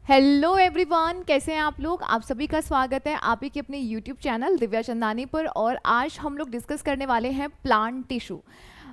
Hello everyone, कैसे हैं आप लोग। आप सभी का स्वागत है आप ही के अपने यूट्यूब चैनल दिव्या चंदानी पर। और आज हम लोग डिस्कस करने वाले हैं प्लांट टिश्यू।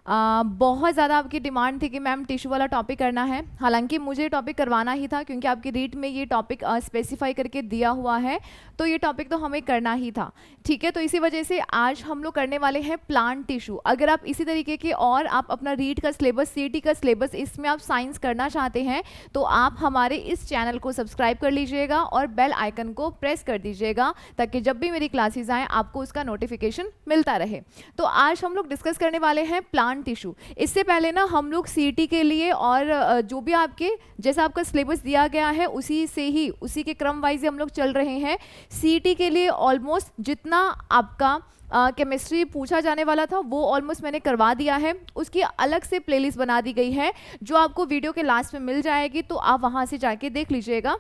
बहुत ज़्यादा आपकी डिमांड थी कि मैम टिश्यू वाला टॉपिक करना है। हालांकि मुझे टॉपिक करवाना ही था क्योंकि आपकी रीट में ये टॉपिक स्पेसिफाई करके दिया हुआ है, तो ये टॉपिक तो हमें करना ही था। ठीक है, तो इसी वजह से आज हम लोग करने वाले हैं प्लांट टिश्यू। अगर आप इसी तरीके के और आप अपना रीट का सिलेबस, सीटी का सिलेबस, इसमें आप साइंस करना चाहते हैं तो आप हमारे इस चैनल को सब्सक्राइब कर लीजिएगा और बेल आइकन को प्रेस कर दीजिएगा ताकि जब भी मेरी क्लासेस आएँ आपको उसका नोटिफिकेशन मिलता रहे। तो आज हम लोग डिस्कस करने वाले हैं प्लांट टिश्यू। इससे पहले ना हम लोग सीटी के लिए और जो भी आपके जैसा आपका सिलेबस दिया गया है उसी से ही, उसी के क्रम वाइज हम लोग चल रहे हैं। सीटी के लिए ऑलमोस्ट जितना आपका केमिस्ट्री पूछा जाने वाला था वो ऑलमोस्ट मैंने करवा दिया है। उसकी अलग से प्लेलिस्ट बना दी गई है जो आपको वीडियो के लास्ट में मिल जाएगी, तो आप वहां से जाके देख लीजिएगा।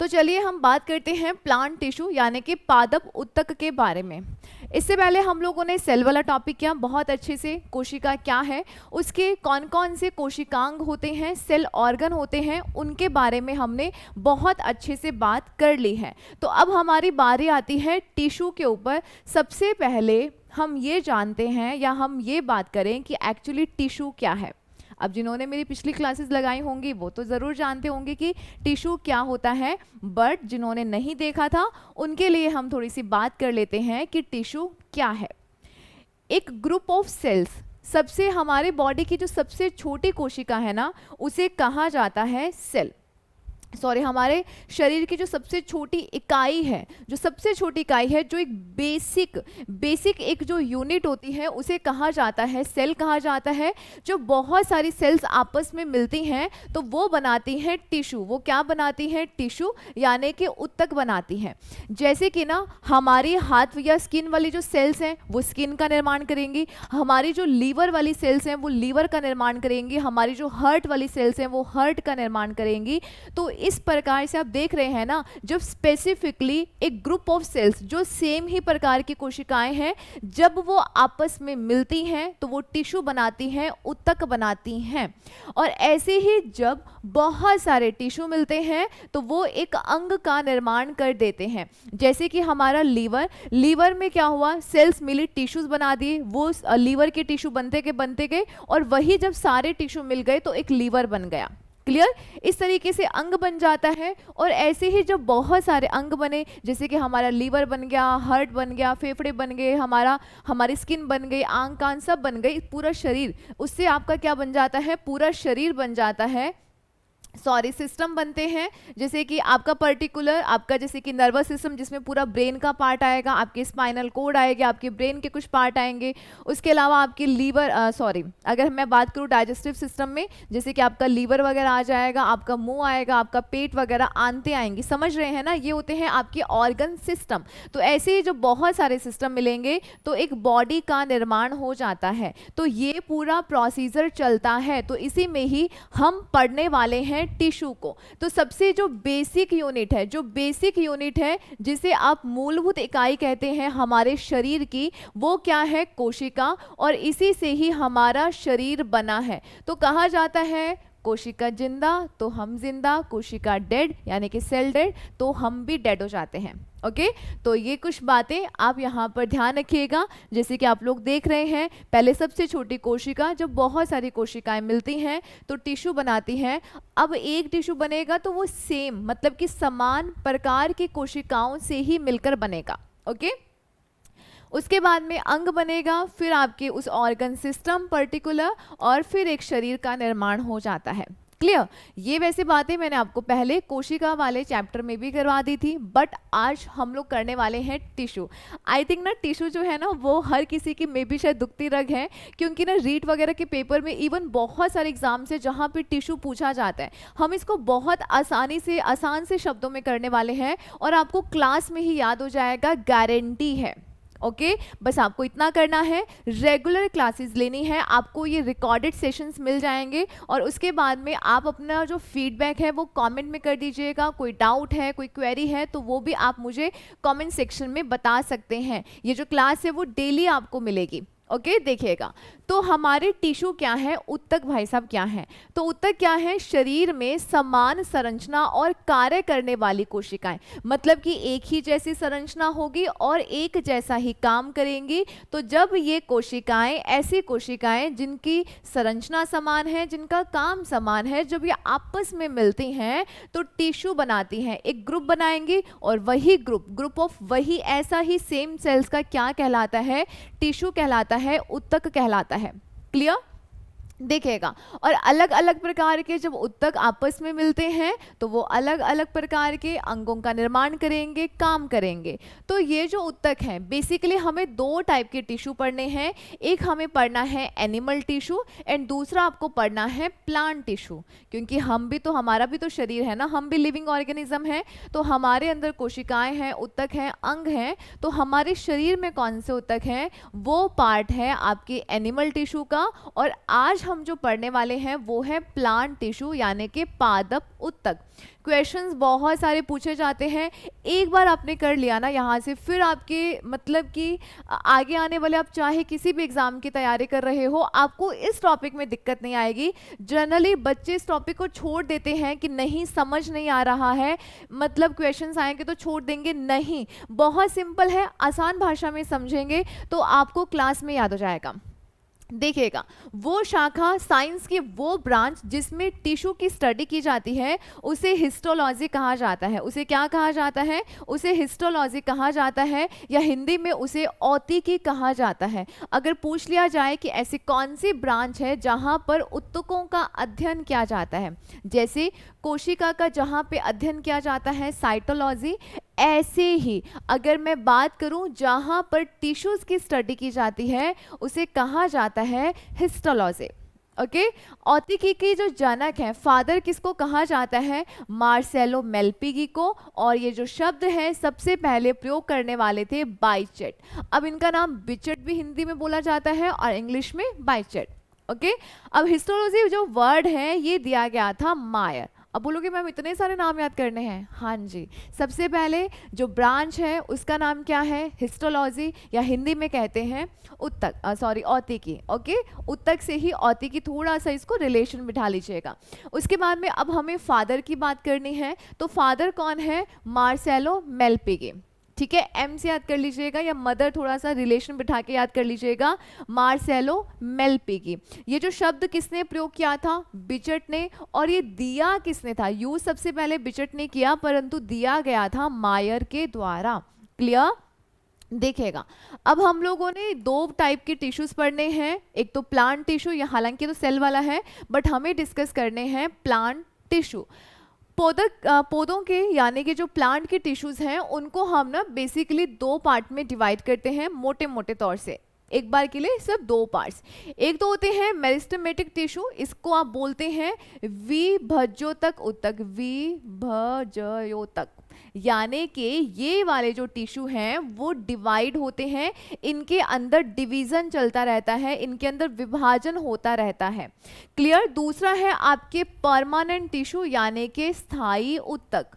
तो चलिए हम बात करते हैं प्लांट टिश्यू यानी कि पादप उत्तक के बारे में। इससे पहले हम लोगों ने सेल वाला टॉपिक किया बहुत अच्छे से। कोशिका क्या है, उसके कौन कौन से कोशिकांग होते हैं, सेल ऑर्गन होते हैं, उनके बारे में हमने बहुत अच्छे से बात कर ली है। तो अब हमारी बारी आती है टिश्यू के ऊपर। सबसे पहले हम ये जानते हैं या हम ये बात करें कि एक्चुअली टिश्यू क्या है। अब जिन्होंने मेरी पिछली क्लासेस लगाई होंगी वो तो ज़रूर जानते होंगे कि टिश्यू क्या होता है, बट जिन्होंने नहीं देखा था उनके लिए हम थोड़ी सी बात कर लेते हैं कि टिश्यू क्या है। एक ग्रुप ऑफ सेल्स, सबसे हमारे बॉडी की जो सबसे छोटी कोशिका है ना उसे कहा जाता है सेल। सॉरी, हमारे शरीर की जो सबसे छोटी इकाई है, जो सबसे छोटी इकाई है, जो एक बेसिक एक जो यूनिट होती है उसे कहा जाता है सेल कहा जाता है। जो बहुत सारी सेल्स आपस में मिलती हैं तो वो बनाती हैं टिश्यू। वो क्या बनाती हैं? टिश्यू यानी कि उत्तक बनाती हैं। जैसे कि ना हमारी हाथ या स्किन वाली जो सेल्स हैं वो स्किन का निर्माण करेंगी, हमारी जो लीवर वाली सेल्स हैं वो लीवर का निर्माण करेंगी, हमारी जो हार्ट वाली सेल्स हैं वो हार्ट का निर्माण करेंगी। तो इस प्रकार से आप देख रहे हैं ना, जब स्पेसिफिकली एक ग्रुप ऑफ सेल्स जो सेम ही प्रकार की कोशिकाएं हैं जब वो आपस में मिलती हैं तो वो टिश्यू बनाती हैं, उत्तक बनाती हैं। और ऐसे ही जब बहुत सारे टिश्यू मिलते हैं तो वो एक अंग का निर्माण कर देते हैं। जैसे कि हमारा लीवर में क्या हुआ, सेल्स मिली, टिश्यूज बना दिए, वो लीवर के टिश्यू बनते गए और वही जब सारे टिश्यू मिल गए तो एक लीवर बन गया। क्लियर? इस तरीके से अंग बन जाता है। और ऐसे ही जब बहुत सारे अंग बने, जैसे कि हमारा लीवर बन गया, हार्ट बन गया, फेफड़े बन गए, हमारी स्किन बन गई, आंख कान सब बन गई, पूरा शरीर, उससे आपका क्या बन जाता है? पूरा शरीर बन जाता है। सॉरी, सिस्टम बनते हैं। जैसे कि आपका पर्टिकुलर, आपका जैसे कि नर्वस सिस्टम जिसमें पूरा ब्रेन का पार्ट आएगा, आपके स्पाइनल कोड आएगा, आपके ब्रेन के कुछ पार्ट आएंगे। उसके अलावा आपकी अगर मैं बात करूँ डाइजेस्टिव सिस्टम में, जैसे कि आपका लीवर वगैरह आ जाएगा, आपका मुंह आएगा, आपका पेट वगैरह आंतें आएंगी। समझ रहे हैं ना, ये होते हैं आपके ऑर्गन सिस्टम। तो ऐसे ही जब बहुत सारे सिस्टम मिलेंगे तो एक बॉडी का निर्माण हो जाता है। तो ये पूरा प्रोसीजर चलता है। तो इसी में ही हम पढ़ने वाले हैं टिश्यू को। तो सबसे जो बेसिक यूनिट है जिसे आप मूलभूत इकाई कहते हैं हमारे शरीर की, वो क्या है? कोशिका। और इसी से ही हमारा शरीर बना है। तो कहा जाता है कोशिका जिंदा तो हम जिंदा, कोशिका डेड यानी कि सेल डेड तो हम भी डेड हो जाते हैं। ओके, तो ये कुछ बातें आप यहाँ पर ध्यान रखिएगा। जैसे कि आप लोग देख रहे हैं, पहले सबसे छोटी कोशिका, जब बहुत सारी कोशिकाएं मिलती हैं तो टिश्यू बनाती हैं। अब एक टिश्यू बनेगा तो वो सेम, मतलब कि समान प्रकार की कोशिकाओं से ही मिलकर बनेगा। ओके, उसके बाद में अंग बनेगा, फिर आपके उस ऑर्गन सिस्टम पर्टिकुलर, और फिर एक शरीर का निर्माण हो जाता है। क्लियर? ये वैसे बातें मैंने आपको पहले कोशिका वाले चैप्टर में भी करवा दी थी, बट आज हम लोग करने वाले हैं टिश्यू। आई थिंक ना टिश्यू जो है ना वो हर किसी की मे भी शायद दुखती रग है, क्योंकि ना रीट वगैरह के पेपर में इवन बहुत सारे एग्जाम से जहाँ पे टिश्यू पूछा जाता है, हम इसको बहुत आसान से शब्दों में करने वाले हैं और आपको क्लास में ही याद हो जाएगा, गारंटी है। ओके, बस आपको इतना करना है, रेगुलर क्लासेस लेनी है, आपको ये रिकॉर्डेड सेशंस मिल जाएंगे और उसके बाद में आप अपना जो फीडबैक है वो कमेंट में कर दीजिएगा। कोई डाउट है, कोई क्वेरी है तो वो भी आप मुझे कमेंट सेक्शन में बता सकते हैं। ये जो क्लास है वो डेली आपको मिलेगी। ओके देखिएगा, तो हमारे टिश्यू क्या है, उत्तक भाई साहब क्या है, तो उत्तक क्या है, शरीर में समान संरचना और कार्य करने वाली कोशिकाएं, मतलब कि एक ही जैसी संरचना होगी और एक जैसा ही काम करेंगी। तो जब ये कोशिकाएं, ऐसी कोशिकाएं जिनकी संरचना समान है, जिनका काम समान है, जब ये आपस में मिलती हैं तो टिश्यू बनाती हैं, एक ग्रुप बनाएंगी, और वही ग्रुप ऑफ वही ऐसा ही सेम सेल्स का क्या कहलाता है, टिश्यू कहलाता है, उत्तक कहलाता है। क्लियर? देखिएगा, और अलग अलग प्रकार के जब उत्तक आपस में मिलते हैं तो वो अलग अलग प्रकार के अंगों का निर्माण करेंगे, काम करेंगे। तो ये जो उत्तक हैं, बेसिकली हमें दो टाइप के टिश्यू पढ़ने हैं, एक हमें पढ़ना है एनिमल टिश्यू एंड दूसरा आपको पढ़ना है प्लांट टिश्यू, क्योंकि हम भी तो, हमारा भी तो शरीर है ना, हम भी लिविंग ऑर्गेनिज्म है, तो हमारे अंदर कोशिकाएं हैं, उत्तक हैं, अंग हैं, तो हमारे शरीर में कौन से उत्तक हैं, वो पार्ट है आपके एनिमल टिश्यू का। और आज हम जो पढ़ने वाले हैं वो है प्लांट टिश्यू यानी कि पादप उत्तक। क्वेश्चंस बहुत सारे पूछे जाते हैं, एक बार आपने कर लिया ना यहाँ से, फिर आपके मतलब कि आगे आने वाले, आप चाहे किसी भी एग्जाम की तैयारी कर रहे हो, आपको इस टॉपिक में दिक्कत नहीं आएगी। जनरली बच्चे इस टॉपिक को छोड़ देते हैं कि नहीं समझ नहीं आ रहा है, मतलब क्वेश्चंस आएंगे तो छोड़ देंगे, नहीं, बहुत सिंपल है, आसान भाषा में समझेंगे तो आपको क्लास में याद हो जाएगा। देखिएगा, वो शाखा, साइंस की वो ब्रांच जिसमें टिश्यू की स्टडी की जाती है उसे हिस्टोलॉजी कहा जाता है। उसे क्या कहा जाता है, उसे हिस्टोलॉजी कहा जाता है, या हिंदी में उसे औतिकी कहा जाता है। अगर पूछ लिया जाए कि ऐसी कौन सी ब्रांच है जहां पर उत्तकों का अध्ययन किया जाता है, जैसे कोशिका का जहां पे अध्ययन किया जाता है साइटोलॉजी, ऐसे ही अगर मैं बात करूं जहां पर टिश्यूज की स्टडी की जाती है उसे कहा जाता है हिस्टोलॉजी। ओके, औतिकी के जो जनक हैं, फादर किसको कहा जाता है, मार्सेलो मेलपिगी को, और ये जो शब्द है सबसे पहले प्रयोग करने वाले थे बाइचेट। अब इनका नाम बिचेट भी हिंदी में बोला जाता है और इंग्लिश में बाइचेट। ओके, अब हिस्टोलॉजी जो वर्ड है ये दिया गया था मायर। अब बोलोगे मैम इतने सारे नाम याद करने हैं, हाँ जी, सबसे पहले जो ब्रांच है उसका नाम क्या है, हिस्टोलॉजी, या हिंदी में कहते हैं उत्तक, सॉरी औतिकी। ओके, उत्तक से ही औतिकी, थोड़ा सा इसको रिलेशन बिठा लीजिएगा। उसके बाद में अब हमें फादर की बात करनी है, तो फादर कौन है, मार्सेलो मेलपिगी। ठीक है, एम से याद कर लीजिएगा, या मदर थोड़ा सा रिलेशन बिठा के याद कर लीजिएगा, मार्सेलो मेलपिगी। ये जो शब्द किसने प्रयोग किया था, बिचट ने, और ये दिया किसने था, यूज सबसे पहले बिचट ने किया परंतु दिया गया था मायर के द्वारा। क्लियर? देखिएगा, अब हम लोगों ने दो टाइप के टिश्यूज पढ़ने हैं, एक तो प्लांट टिश्यू, या हालांकि तो सेल वाला है बट हमें डिस्कस करने हैं प्लांट टिश्यू। पौधों के यानी कि जो प्लांट के टिश्यूज हैं उनको हम ना बेसिकली दो पार्ट में डिवाइड करते हैं मोटे मोटे तौर से, एक बार के लिए सिर्फ दो पार्ट्स। एक तो होते हैं मेरिस्टेमेटिक टिश्यू, इसको आप बोलते हैं विभज्योतक उत्तक, विभज्योतक, यानी कि ये वाले जो टिश्यू हैं वो डिवाइड होते हैं, इनके अंदर डिवीजन चलता रहता है, इनके अंदर विभाजन होता रहता है। क्लियर? दूसरा है आपके परमानेंट टिश्यू यानी कि स्थायी उत्तक।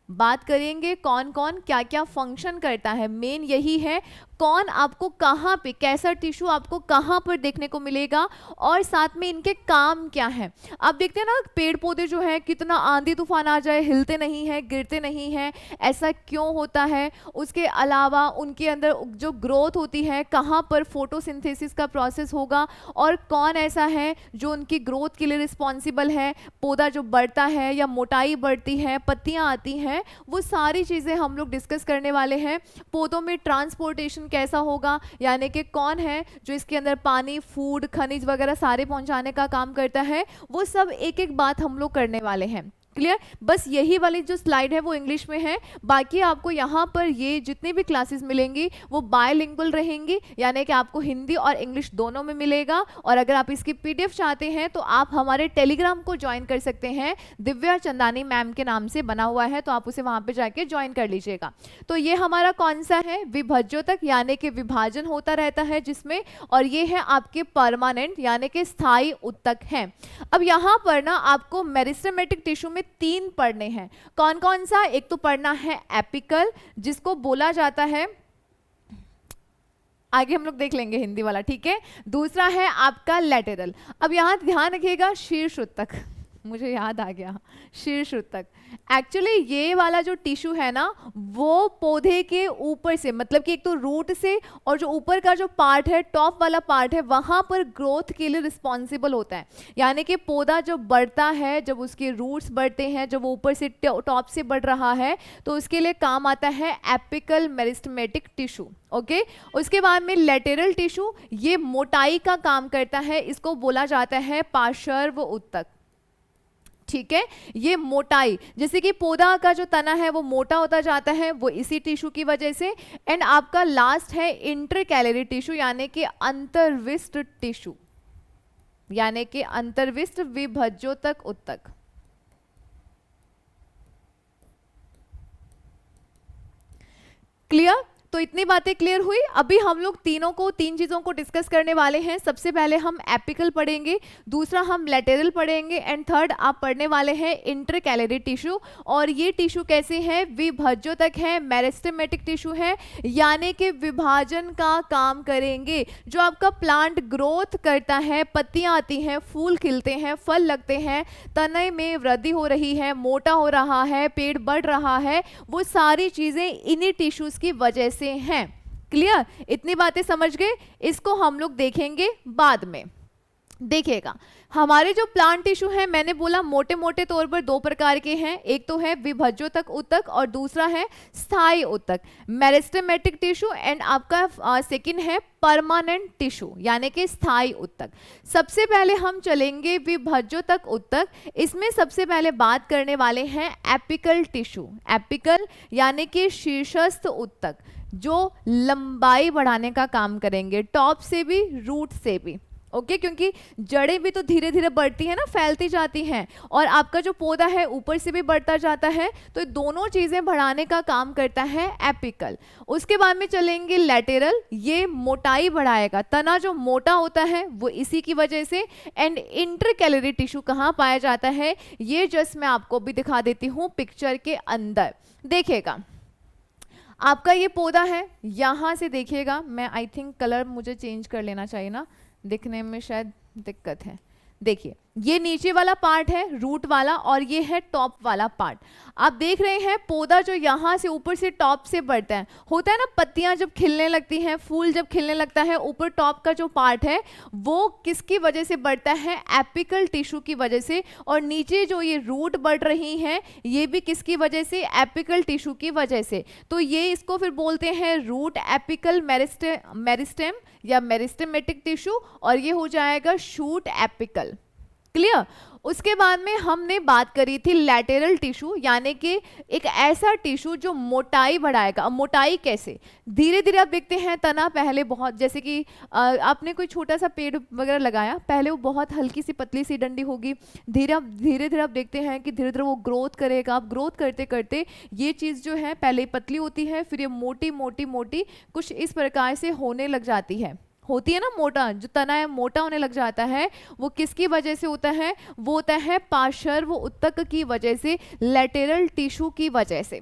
बात करेंगे कौन कौन क्या क्या फंक्शन करता है, मेन यही है कौन आपको कहाँ पे, कैसा टिश्यू आपको कहाँ पर देखने को मिलेगा और साथ में इनके काम क्या है। आप देखते हैं ना पेड़ पौधे जो है कितना आंधी तूफान आ जाए हिलते नहीं है, गिरते नहीं है, ऐसा क्यों होता है। उसके अलावा उनके अंदर जो ग्रोथ होती है कहाँ पर फोटोसिंथेसिस का प्रोसेस होगा और कौन ऐसा है जो उनकी ग्रोथ के लिए रिस्पॉन्सिबल है, पौधा जो बढ़ता है या मोटाई बढ़ती है, पत्तियाँ आती हैं, वो सारी चीज़ें हम लोग डिस्कस करने वाले हैं। पौधों में ट्रांसपोर्टेशन कैसा होगा, यानी कि कौन है जो इसके अंदर पानी, फूड, खनिज वगैरह सारे पहुंचाने का काम करता है, वो सब एक एक बात हम लोग करने वाले हैं। क्लियर? बस यही वाली जो स्लाइड है वो इंग्लिश में है, बाकी आपको यहाँ पर ये जितनी भी क्लासेस मिलेंगी वो बायलिंगुअल रहेंगी, यानी कि आपको हिंदी और इंग्लिश दोनों में मिलेगा। और अगर आप इसकी पीडीएफ चाहते हैं तो आप हमारे टेलीग्राम को ज्वाइन कर सकते हैं, दिव्या चंदानी मैम के नाम से बना हुआ है, तो आप उसे वहाँ पर जाके ज्वाइन कर लीजिएगा। तो ये हमारा कौन सा है, विभज्योतक, यानी कि विभाजन होता रहता है जिसमें, और ये है आपके परमानेंट यानी कि स्थायी उत्तक है। अब यहाँ पर ना आपको मेरिस्टेमेटिक टिश्यू में तीन पढ़ने हैं। कौन कौन सा? एक तो पढ़ना है एपिकल, जिसको बोला जाता है आगे हम लोग देख लेंगे हिंदी वाला, ठीक है। दूसरा है आपका लैटेरल। अब यहाँ ध्यान रखिएगा, शीर्ष ऊतक, मुझे याद आ गया, शीर्ष ऊतक। एक्चुअली ये वाला जो टिश्यू है ना, वो पौधे के ऊपर से, मतलब कि एक तो रूट से, और जो ऊपर का जो पार्ट है, टॉप वाला पार्ट है, वहां पर ग्रोथ के लिए रिस्पॉन्सिबल होता है। यानी कि पौधा जब बढ़ता है, जब उसके रूट्स बढ़ते हैं, जब वो ऊपर से टॉप से बढ़ रहा है, तो उसके लिए काम आता है एपिकल मेरिस्टेमेटिक टिश्यू। ओके, उसके बाद में लेटेरल टिश्यू, ये मोटाई का काम करता है, इसको बोला जाता है पार्श्व ऊतक। ठीक है, ये मोटाई, जैसे कि पौधा का जो तना है वो मोटा होता जाता है, वो इसी टिश्यू की वजह से। एंड आपका लास्ट है इंटरकैलरी टिश्यू, यानी कि अंतर्विष्ट टिश्यू, यानी कि अंतर्विष्ट विभज्योतक ऊतक। क्लियर? तो इतनी बातें क्लियर हुई। अभी हम लोग तीन चीज़ों को डिस्कस करने वाले हैं। सबसे पहले हम एपिकल पढ़ेंगे, दूसरा हम लेटेरल पढ़ेंगे, एंड थर्ड आप पढ़ने वाले हैं इंटरकैलरी टिश्यू। और ये टिश्यू कैसे है? विभज्योतक है, मेरिस्टेमेटिक टिश्यू है, यानी कि विभाजन का काम करेंगे। जो आपका प्लांट ग्रोथ करता है, पत्तियां आती हैं, फूल खिलते हैं, फल लगते हैं, तने में वृद्धि हो रही है, मोटा हो रहा है, पेड़ बढ़ रहा है, वो सारी चीज़ें इन्हीं टिश्यूज़ की वजह से हैं। क्लियर? इतनी बातें समझ गए? इसको हम लोग देखेंगे बाद में। देखिएगा, हमारे जो प्लांट टिश्यू हैं, मैंने बोला मोटे मोटे तौर पर दो प्रकार के हैं। एक तो है विभज्योतक ऊतक और दूसरा है स्थायी ऊतक, मेरिस्टेमेटिक टिश्यू। एंड आपका सेकंड है परमानेंट टिश्यू, यानी कि स्थायी ऊतक। सबसे पहले हम चलेंगे विभज्योतक ऊतक। इसमें सबसे पहले बात करने वाले हैं एपिकल टिश्यू। एपिकल यानी कि शीर्षस्थ ऊतक, जो लंबाई बढ़ाने का काम करेंगे, टॉप से भी, रूट से भी। ओके, क्योंकि जड़ें भी तो धीरे धीरे बढ़ती है ना, फैलती जाती हैं, और आपका जो पौधा है ऊपर से भी बढ़ता जाता है, तो दोनों चीजें बढ़ाने का काम करता है एपिकल। उसके बाद में चलेंगे लेटेरल, ये मोटाई बढ़ाएगा, तना जो मोटा होता है वो इसी की वजह से। एंड इंटरकैलरी टिश्यू कहाँ पाया जाता है? ये जस्ट मैं आपको भी दिखा देती हूँ पिक्चर के अंदर। देखिएगा, आपका ये पौधा है, यहाँ से देखिएगा, मैं आई थिंक कलर मुझे चेंज कर लेना चाहिए ना, दिखने में शायद दिक्कत है। देखिए, ये नीचे वाला पार्ट है रूट वाला, और ये है टॉप वाला पार्ट। आप देख रहे हैं पौधा जो यहाँ से ऊपर से टॉप से बढ़ता है, होता है ना, पत्तियां जब खिलने लगती हैं, फूल जब खिलने लगता है, ऊपर टॉप का जो पार्ट है वो किसकी वजह से बढ़ता है? एपिकल टिश्यू की वजह से। और नीचे जो ये रूट बढ़ रही हैं, ये भी किसकी वजह से? एपिकल टिश्यू की वजह से। तो ये इसको फिर बोलते हैं रूट एपिकल मेरिस्टेम या मेरिस्टेमेटिक टिश्यू, और ये हो जाएगा शूट एपिकल। क्लियर? उसके बाद में हमने बात करी थी लैटेरल टिश्यू, यानी कि एक ऐसा टिश्यू जो मोटाई बढ़ाएगा। अब मोटाई कैसे? धीरे धीरे आप देखते हैं तना पहले बहुत, जैसे कि आपने कोई छोटा सा पेड़ वगैरह लगाया, पहले वो बहुत हल्की सी पतली सी डंडी होगी, धीरे धीरे आप देखते हैं कि धीरे धीरे वो ग्रोथ करेगा। आप ग्रोथ करते करते ये चीज़ जो है पहले पतली होती है, फिर ये मोटी मोटी मोटी कुछ इस प्रकार से होने लग जाती है, होती है ना, मोटा जो तना है मोटा होने लग जाता है। वो किसकी वजह से होता है? वो होता है पार्श्व ऊतक की वजह से, लेटेरल टिश्यू की वजह से।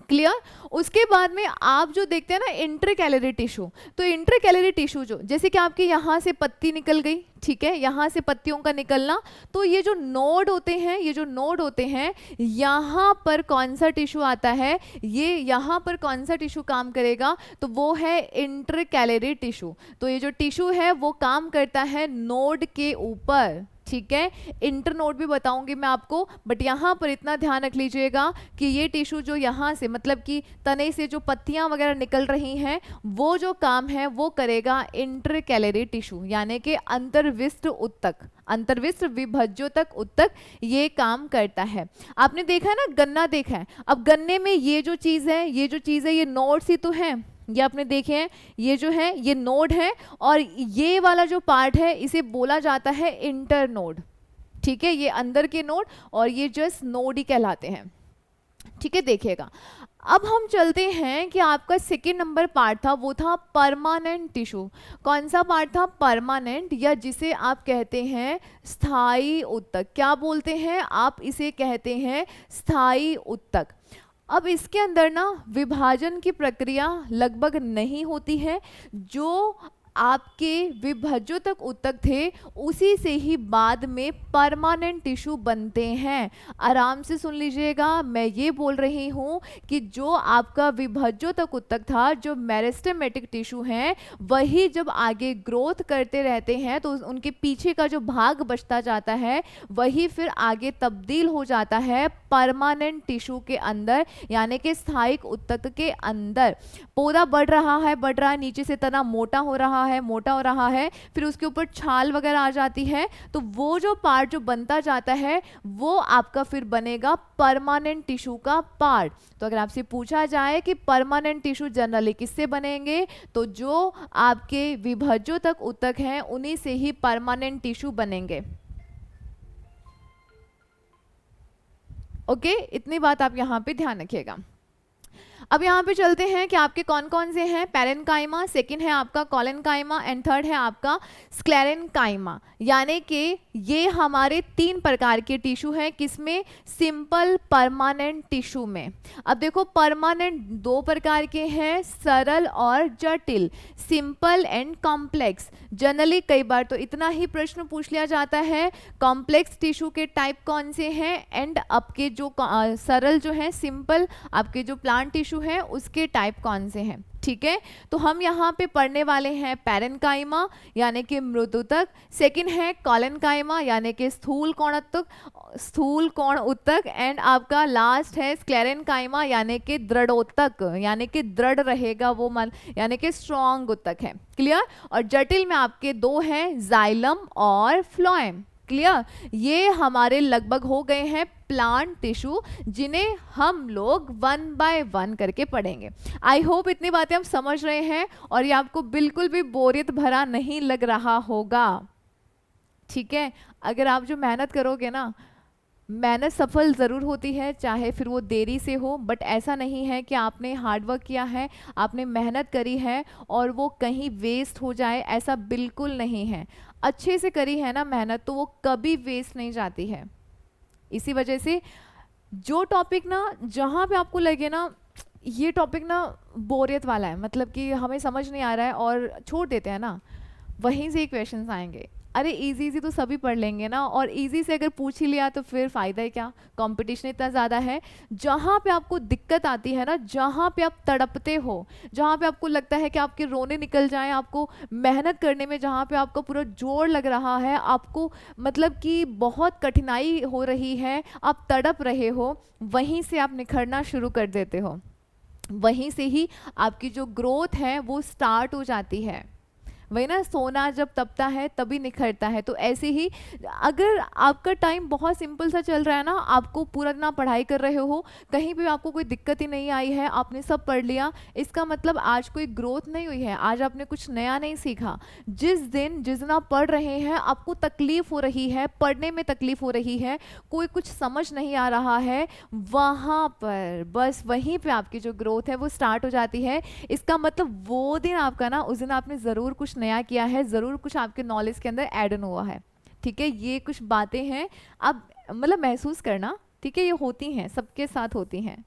क्लियर? उसके बाद में आप जो देखते हैं ना इंटरकैलरी टिश्यू, तो इंटरकैलरी टिश्यू जो, जैसे कि आपके यहाँ से पत्ती निकल गई, ठीक है, यहाँ से पत्तियों का निकलना, तो ये जो नोड होते हैं, ये जो नोड होते हैं, यहाँ पर कौन सा टिश्यू आता है? ये यहाँ पर कौन सा टिश्यू काम करेगा? तो वो है इंटरकैलरी टिश्यू। तो ये जो टिश्यू है वो काम करता है नोड के ऊपर, ठीक है। इंटरनोड भी बताऊंगी मैं आपको, बट यहाँ पर इतना ध्यान रख लीजिएगा कि ये टिश्यू जो यहाँ से, मतलब कि तने से जो पत्तियाँ वगैरह निकल रही हैं, वो जो काम है वो करेगा इंटरकैलरी टिश्यू, यानी कि अंतर्विष्ट ऊतक, अंतर्विष्ट विभज्योतक ऊतक ये काम करता है। आपने देखा है ना, गन्ना देखा है, अब गन्ने में ये जो चीज़ है, ये जो चीज़ है, ये नोड्स ही तो है, ये आपने देखे हैं, ये जो है ये नोड है, और ये वाला जो पार्ट है इसे बोला जाता है इंटरनोड, ठीक है, ये अंदर के नोड, और ये जस्ट नोड ही कहलाते हैं, ठीक है। देखिएगा, अब हम चलते हैं कि आपका सेकेंड नंबर पार्ट था, वो था परमानेंट टिश्यू। कौन सा पार्ट था? परमानेंट, या जिसे आप कहते हैं स्थायी ऊतक। क्या बोलते हैं आप? इसे कहते हैं स्थायी ऊतक। अब इसके अंदर ना विभाजन की प्रक्रिया लगभग नहीं होती है। जो आपके विभज्योतक ऊतक थे उसी से ही बाद में परमानेंट टिश्यू बनते हैं। आराम से सुन लीजिएगा, मैं ये बोल रही हूँ कि जो आपका विभज्योतक ऊतक था, जो मेरिस्टेमेटिक टिश्यू हैं, वही जब आगे ग्रोथ करते रहते हैं तो उनके पीछे का जो भाग बचता जाता है वही फिर आगे तब्दील हो जाता है परमानेंट टिश्यू के अंदर, यानी कि स्थायिक ऊतक के अंदर। पौधा बढ़ रहा है, बढ़ रहा है, नीचे से तना मोटा हो रहा है, मोटा हो रहा है, फिर उसके ऊपर छाल वगैरह आ जाती है, तो वो जो पार्ट जो बनता जाता है वो आपका फिर बनेगा परमानेंट टिश्यू का पार्ट। तो अगर आपसे पूछा जाए कि परमानेंट टिश्यू जनरली किससे बनेंगे, तो जो आपके विभज्योतक ऊतक हैं उन्हीं से ही परमानेंट टिश्यू बनेंगे। ओके, इतनी बात आप यहाँ पे ध्यान रखिएगा। अब यहाँ पे चलते हैं कि आपके कौन कौन से हैं। पैरेन्काइमा, सेकंड है आपका कोलेनकाइमा एंड थर्ड है आपका स्क्लेरेन्काइमा। यानी कि ये हमारे 3 प्रकार के टिश्यू हैं, किसमें? सिंपल परमानेंट टिश्यू में। अब देखो परमानेंट 2 प्रकार के हैं, सरल और जटिल, सिंपल एंड कॉम्प्लेक्स। जनरली कई बार तो इतना ही प्रश्न पूछ लिया जाता है, कॉम्प्लेक्स टिश्यू के टाइप कौन से हैं, एंड आपके जो सरल जो है सिंपल आपके जो प्लांट टिश्यू है उसके टाइप कौन से हैं। ठीक है, तो हम यहाँ पे पढ़ने वाले हैं पैरेन्काइमा यानी कि मृदुतक, सेकंड है कोलेनकाइमा यानी कि स्थूल कोण ऊतक, एंड आपका लास्ट है स्क्लेरेन्काइमा यानी कि दृढ़ोतक, यानी कि दृढ़ रहेगा वो मन, यानी कि स्ट्रॉन्ग ऊतक है। क्लियर? और जटिल में आपके 2 हैं, जाइलम और फ्लोएम। क्लियर? ये हमारे लगभग हो गए हैं प्लांट टिश्यू, जिन्हें हम लोग 1 बाय 1 करके पढ़ेंगे। आई होप इतनी बातें हम समझ रहे हैं और ये आपको बिल्कुल भी बोरियत भरा नहीं लग रहा होगा। ठीक है, अगर आप जो मेहनत करोगे ना, मेहनत सफल ज़रूर होती है, चाहे फिर वो देरी से हो, बट ऐसा नहीं है कि आपने हार्डवर्क किया है, आपने मेहनत करी है और वो कहीं वेस्ट हो जाए, ऐसा बिल्कुल नहीं है। अच्छे से करी है ना मेहनत तो वो कभी वेस्ट नहीं जाती है। इसी वजह से जो टॉपिक ना जहाँ पे आपको लगे ना ये टॉपिक ना बोरियत वाला है, मतलब कि हमें समझ नहीं आ रहा है और छोड़ देते हैं ना, वहीं से ही क्वेश्चंस आएंगे। अरे इजी इजी तो सभी पढ़ लेंगे ना, और इजी से अगर पूछ ही लिया तो फिर फ़ायदा है क्या? कंपटीशन इतना ज़्यादा है। जहाँ पे आपको दिक्कत आती है ना, जहाँ पे आप तड़पते हो, जहाँ पे आपको लगता है कि आपके रोने निकल जाएं, आपको मेहनत करने में जहाँ पे आपका पूरा जोर लग रहा है, आपको मतलब कि बहुत कठिनाई हो रही है, आप तड़प रहे हो, वहीं से आप निखरना शुरू कर देते हो, वहीं से ही आपकी जो ग्रोथ है वो स्टार्ट हो जाती है। वही ना, सोना जब तपता है तभी निखरता है। तो ऐसे ही अगर आपका टाइम बहुत सिंपल सा चल रहा है ना, आपको पूरा दिन आप पढ़ाई कर रहे हो, कहीं भी आपको कोई दिक्कत ही नहीं आई है, आपने सब पढ़ लिया, इसका मतलब आज कोई ग्रोथ नहीं हुई है, आज आपने कुछ नया नहीं सीखा। जिस दिन आप पढ़ रहे हैं आपको तकलीफ हो रही है, पढ़ने में तकलीफ हो रही है, कोई कुछ समझ नहीं आ रहा है, वहाँ पर बस वहीं पे आपकी जो ग्रोथ है वो स्टार्ट हो जाती है। इसका मतलब वो दिन आपका ना, उस दिन आपने ज़रूर कुछ नया किया है, ज़रूर कुछ आपके नॉलेज के अंदर ऐड ऑन हुआ है। ठीक है, ये कुछ बातें हैं, आप मतलब महसूस करना। ठीक है, ये होती हैं, सबके साथ होती हैं।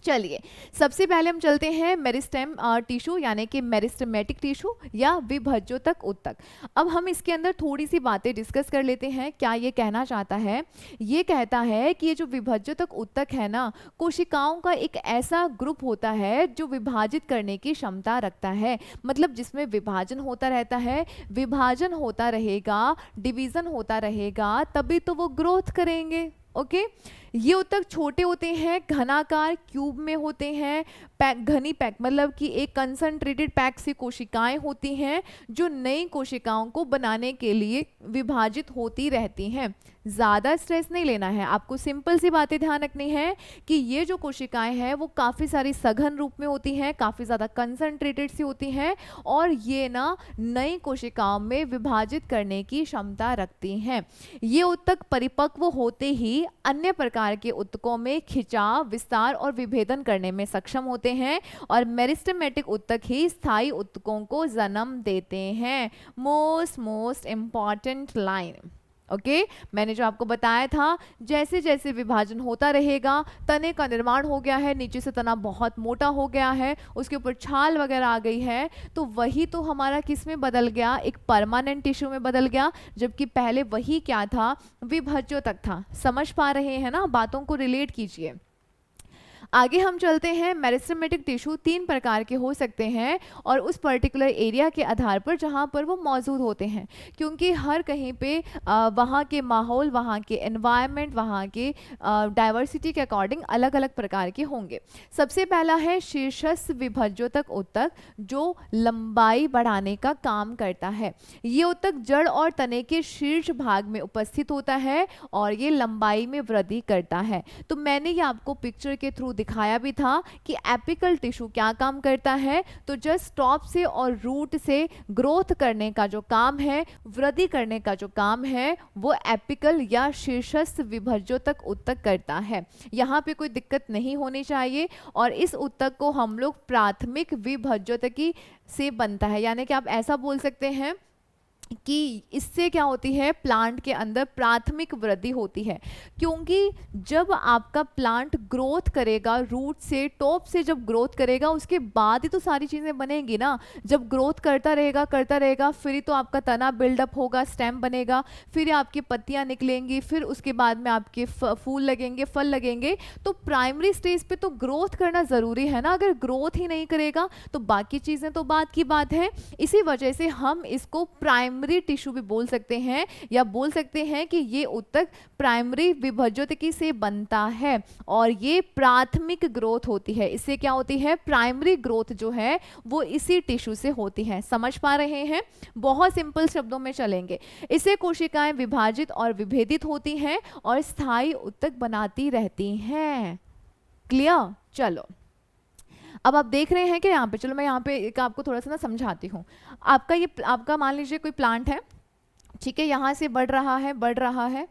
चलिए, सबसे पहले हम चलते हैं मेरिस्टेम टिश्यू यानी कि मेरिस्टेमेटिक टिश्यू या विभज्योतक ऊतक। अब हम इसके अंदर थोड़ी सी बातें डिस्कस कर लेते हैं। क्या ये कहना चाहता है? ये कहता है कि ये जो विभज्योतक ऊतक है ना, कोशिकाओं का एक ऐसा ग्रुप होता है जो विभाजित करने की क्षमता रखता है, मतलब जिसमें विभाजन होता रहता है, विभाजन होता रहेगा, डिवीजन होता रहेगा, तभी तो वो ग्रोथ करेंगे। ओके, ये ऊतक छोटे होते हैं, घनाकार क्यूब में होते हैं, घनी पैक मतलब कि एक कंसंट्रेटेड पैक से कोशिकाएं होती हैं जो नई कोशिकाओं को बनाने के लिए विभाजित होती रहती हैं। ज़्यादा स्ट्रेस नहीं लेना है आपको, सिंपल सी बातें ध्यान रखनी है कि ये जो कोशिकाएं हैं वो काफ़ी सारी सघन रूप में होती हैं, काफ़ी ज़्यादा कंसंट्रेटेड सी होती हैं, और ये ना नई कोशिकाओं में विभाजित करने की क्षमता रखती हैं। ये ऊतक परिपक्व होते ही अन्य प्रकार के ऊतकों में खिंचाव, विस्तार और विभेदन करने में सक्षम होते हैं, और मेरिस्टेमेटिक ऊतक ही स्थायी ऊतकों को जन्म देते हैं। मोस्ट इम्पॉर्टेंट लाइन, ओके मैंने जो आपको बताया था, जैसे जैसे विभाजन होता रहेगा, तने का निर्माण हो गया है, नीचे से तना बहुत मोटा हो गया है, उसके ऊपर छाल वगैरह आ गई है, तो वही तो हमारा किस में बदल गया, एक परमानेंट टिश्यू में बदल गया, जबकि पहले वही क्या था, विभज्यों तक था। समझ पा रहे हैं ना, बातों को रिलेट कीजिए। आगे हम चलते हैं। मेरिस्टेमेटिक टिश्यू 3 प्रकार के हो सकते हैं और उस पर्टिकुलर एरिया के आधार पर जहाँ पर वो मौजूद होते हैं, क्योंकि हर कहीं पे वहाँ के माहौल, वहाँ के एनवायरनमेंट, वहाँ के डाइवर्सिटी के अकॉर्डिंग अलग अलग प्रकार के होंगे। सबसे पहला है शीर्षस्थ विभज्यों तक उत्तक, जो लंबाई बढ़ाने का काम करता है। ये उत्तक जड़ और तने के शीर्ष भाग में उपस्थित होता है और ये लंबाई में वृद्धि करता है। तो मैंने ये आपको पिक्चर के थ्रू दिखाया भी था कि एपिकल टिश्यू क्या काम करता है, तो जस्ट टॉप से और रूट से ग्रोथ करने का जो काम है, वृद्धि करने का जो काम है, वो एपिकल या शीर्षस्थ विभज्यों तक उत्तक करता है। यहाँ पे कोई दिक्कत नहीं होनी चाहिए। और इस उत्तक को हम लोग प्राथमिक विभज्योतकी से बनता है, यानी कि आप ऐसा बोल सकते हैं कि इससे क्या होती है, प्लांट के अंदर प्राथमिक वृद्धि होती है। क्योंकि जब आपका प्लांट ग्रोथ करेगा, रूट से टॉप से जब ग्रोथ करेगा, उसके बाद ही तो सारी चीज़ें बनेंगी ना। जब ग्रोथ करता रहेगा फिर ही तो आपका तना बिल्डअप होगा, स्टेम बनेगा, फिर आपकी पत्तियां निकलेंगी, फिर उसके बाद में आपके फूल लगेंगे, फल लगेंगे। तो प्राइमरी स्टेज पे तो ग्रोथ करना ज़रूरी है ना। अगर ग्रोथ ही नहीं करेगा तो बाकी चीज़ें तो बात की बात है। इसी वजह से हम इसको प्राइमरी टिश्यू भी बोल सकते हैं, या बोल सकते हैं कि ये उत्तक प्राइमरी विभज्योतकी से बनता है और ये प्राथमिक ग्रोथ होती है। इससे क्या होती है, प्राइमरी ग्रोथ जो है वो इसी टिश्यू से होती है। समझ पा रहे हैं? बहुत सिंपल शब्दों में चलेंगे। इससे कोशिकाएं विभाजित और विभेदित होती हैं और स्थायी उत्तक बनाती रहती हैं। क्लियर? चलो अब आप देख रहे हैं कि यहाँ पे, चलो मैं यहाँ पे एक आपको थोड़ा सा ना समझाती हूँ। आपका मान लीजिए कोई प्लांट है, ठीक है, यहाँ से बढ़ रहा है,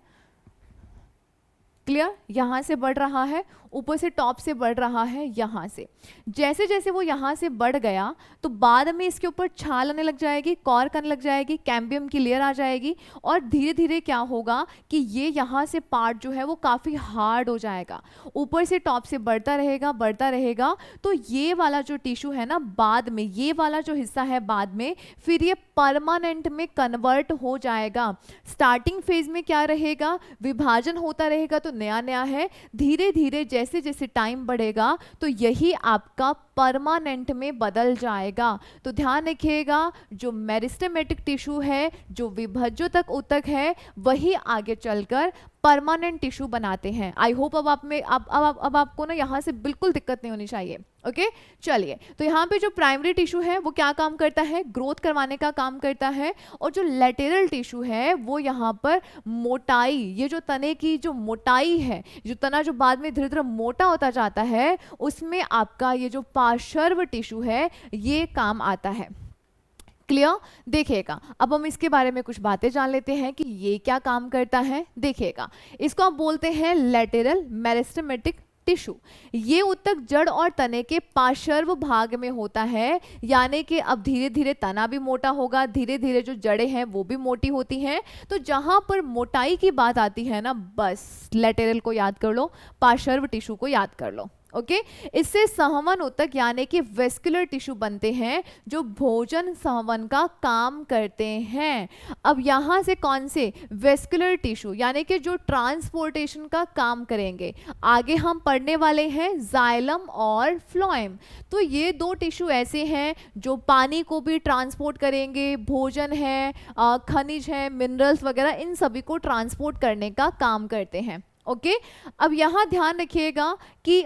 क्लियर, यहाँ से बढ़ रहा है, ऊपर से टॉप से बढ़ रहा है, यहाँ से जैसे जैसे वो यहाँ से बढ़ गया तो बाद में इसके ऊपर छाल आने लग जाएगी, कॉर्क आने लग जाएगी, कैम्बियम की लेयर आ जाएगी और धीरे धीरे क्या होगा कि ये यहाँ से पार्ट जो है वो काफ़ी हार्ड हो जाएगा। ऊपर से टॉप से बढ़ता रहेगा तो ये वाला जो टिश्यू है ना, बाद में ये वाला जो हिस्सा है बाद में फिर ये परमानेंट में कन्वर्ट हो जाएगा। स्टार्टिंग फेज में क्या रहेगा, विभाजन होता रहेगा तो नया नया है, धीरे धीरे जैसे जैसे टाइम बढ़ेगा तो यही आपका परमानेंट में बदल जाएगा। तो ध्यान रखिएगा, जो मेरिस्टेमेटिक टिश्यू है, जो विभज्यों तक उत्तक है, वही आगे चलकर परमानेंट टिश्यू बनाते हैं। आई होप अब अब आपको ना यहाँ से बिल्कुल दिक्कत नहीं होनी चाहिए। ओके चलिए, तो यहाँ पे जो प्राइमरी टिश्यू है वो क्या काम करता है, ग्रोथ करवाने का काम करता है। और जो लेटेरल टिश्यू है वो यहाँ पर मोटाई, ये जो तने की जो मोटाई है, जो तना जो बाद में धीरे धीरे मोटा होता जाता है, उसमें आपका ये जो पार्श्व टिश्यू है ये काम आता है। क्लियर? देखिएगा, अब हम इसके बारे में कुछ बातें जान लेते हैं कि ये क्या काम करता है। देखिएगा, इसको आप बोलते हैं लेटेरल मेरिस्टेमेटिक टिश्यू। ये उत्तक जड़ और तने के पार्श्व भाग में होता है, यानी कि अब धीरे धीरे तना भी मोटा होगा, धीरे धीरे जो जड़ें हैं वो भी मोटी होती हैं। तो जहां पर मोटाई की बात आती है ना, बस लेटेरल को याद कर लो, पार्श्व टिश्यू को याद कर लो। ओके इससे संवहन उत्तक यानी कि वेस्कुलर टिश्यू बनते हैं जो भोजन संवहन का काम करते हैं। अब यहाँ से कौन से वेस्कुलर टिश्यू यानी कि जो ट्रांसपोर्टेशन का काम करेंगे, आगे हम पढ़ने वाले हैं जाइलम और फ्लोएम। तो ये दो टिश्यू ऐसे हैं जो पानी को भी ट्रांसपोर्ट करेंगे, भोजन है, खनिज है, मिनरल्स वगैरह, इन सभी को ट्रांसपोर्ट करने का काम करते हैं। ओके अब यहाँ ध्यान रखिएगा कि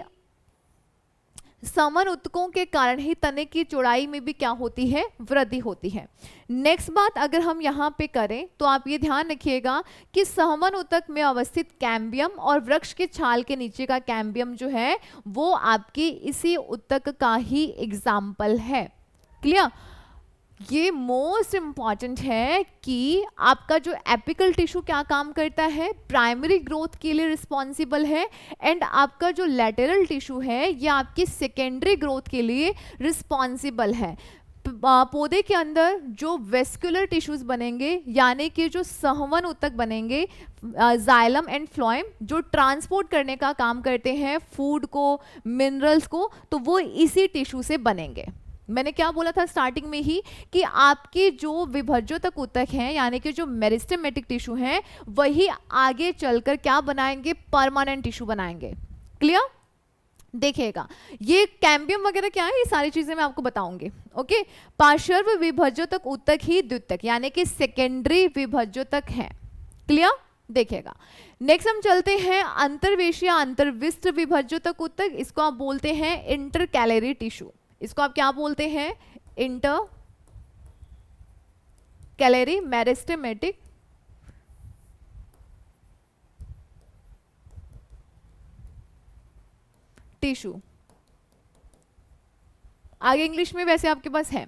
समन उत्तकों के कारण ही तने की चौड़ाई में भी क्या होती है, वृद्धि होती है। नेक्स्ट बात अगर हम यहाँ पे करें तो आप ये ध्यान रखिएगा कि सहमन उत्तक में अवस्थित कैम्बियम और वृक्ष के छाल के नीचे का कैम्बियम जो है वो आपकी इसी उत्तक का ही एग्जाम्पल है। क्लियर? ये मोस्ट इंपॉर्टेंट है कि आपका जो एपिकल टिश्यू क्या काम करता है, प्राइमरी ग्रोथ के लिए रिस्पॉन्सिबल है, एंड आपका जो लेटरल टिश्यू है ये आपकी सेकेंडरी ग्रोथ के लिए रिस्पॉन्सिबल है। पौधे के अंदर जो वेस्कुलर टिश्यूज बनेंगे यानी कि जो संवहन ऊतक बनेंगे, जाइलम एंड फ्लोएम, जो ट्रांसपोर्ट करने का काम करते हैं फूड को, मिनरल्स को, तो वो इसी टिश्यू से बनेंगे। मैंने क्या बोला था स्टार्टिंग में ही कि आपके जो विभज्योतक ऊतक हैं यानी कि जो मेरिस्टेमेटिक टिश्यू हैं वही आगे चलकर क्या बनाएंगे, परमानेंट टिश्यू बनाएंगे। क्लियर? देखिएगा ये कैम्बियम वगैरह क्या है, ये सारी चीजें मैं आपको बताऊंगी। ओके, पार्श्व विभज्योतक ऊतक ही द्वितीयक यानी कि सेकेंडरी विभज्योतक है। क्लियर? देखिएगा नेक्स्ट हम चलते हैं अंतर्वेशी या अंतर्विष्ट विभज्योतक ऊतक, इसको आप बोलते हैं इंटर कैलरी टिश्यू। इसको आप क्या बोलते हैं, इंटर कैलरी मेरिस्टेमेटिक टिश्यू। आगे इंग्लिश में वैसे आपके पास है।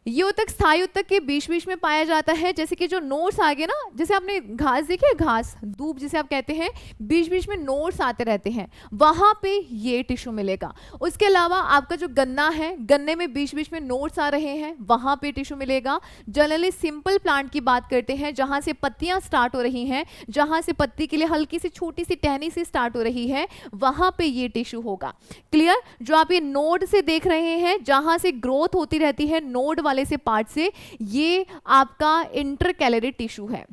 ये ऊतक स्थायी ऊतक के बीच बीच में पाया जाता है, जैसे कि जो नोड्स आगे ना, जैसे आपने घास देखी है, घास दूब जिसे आप कहते हैं, बीच बीच में नोड्स आते रहते हैं, वहां पे ये टिश्यू मिलेगा। उसके अलावा आपका जो गन्ना है, गन्ने में बीच बीच में नोड्स आ रहे हैं, वहां पे टिश्यू मिलेगा। जनरली सिंपल प्लांट की बात करते हैं जहां से पत्तियां स्टार्ट हो रही हैं, जहां से पत्ती के लिए हल्की सी छोटी सी टहनी से स्टार्ट हो रही है, वहां पे ये टिश्यू होगा। क्लियर? जो आप ये नोड से देख रहे हैं जहां से ग्रोथ होती रहती है नोड वाले से पार्ट से, ये आपका इंटरकैलरी टिश्यू है।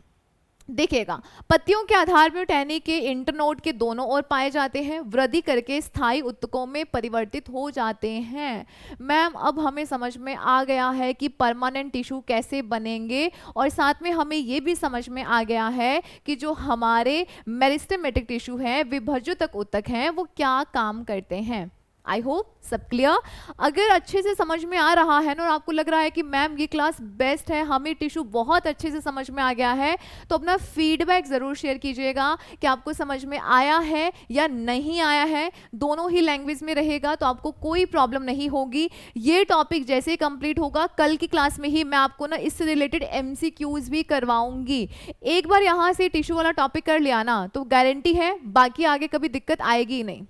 देखिएगा पत्तियों के आधार में टहनी के इंटरनोड के दोनों ओर पाए जाते हैं, वृद्धि करके स्थायी ऊतकों में परिवर्तित हो जाते हैं। मैम अब हमें समझ में आ गया है कि परमानेंट टिश्यू कैसे बनेंगे, और साथ में हमें ये भी समझ में आ गया है कि जो हमारे मेरिस्टेमेटिक टिश्यू है, विभज्योतक ऊतक हैं, वो क्या काम करते हैं। आई होप सब क्लियर। अगर अच्छे से समझ में आ रहा है ना और आपको लग रहा है कि मैम ये क्लास बेस्ट है, हमें टिश्यू बहुत अच्छे से समझ में आ गया है, तो अपना फीडबैक ज़रूर शेयर कीजिएगा कि आपको समझ में आया है या नहीं आया है। दोनों ही लैंग्वेज में रहेगा तो आपको कोई प्रॉब्लम नहीं होगी। ये टॉपिक जैसे ही कंप्लीट होगा कल की क्लास में ही मैं आपको ना इससे रिलेटेड MCQs भी करवाऊंगी। एक बार यहाँ से टिश्यू वाला टॉपिक कर लिया ना तो गारंटी है बाकी आगे कभी दिक्कत आएगी ही नहीं।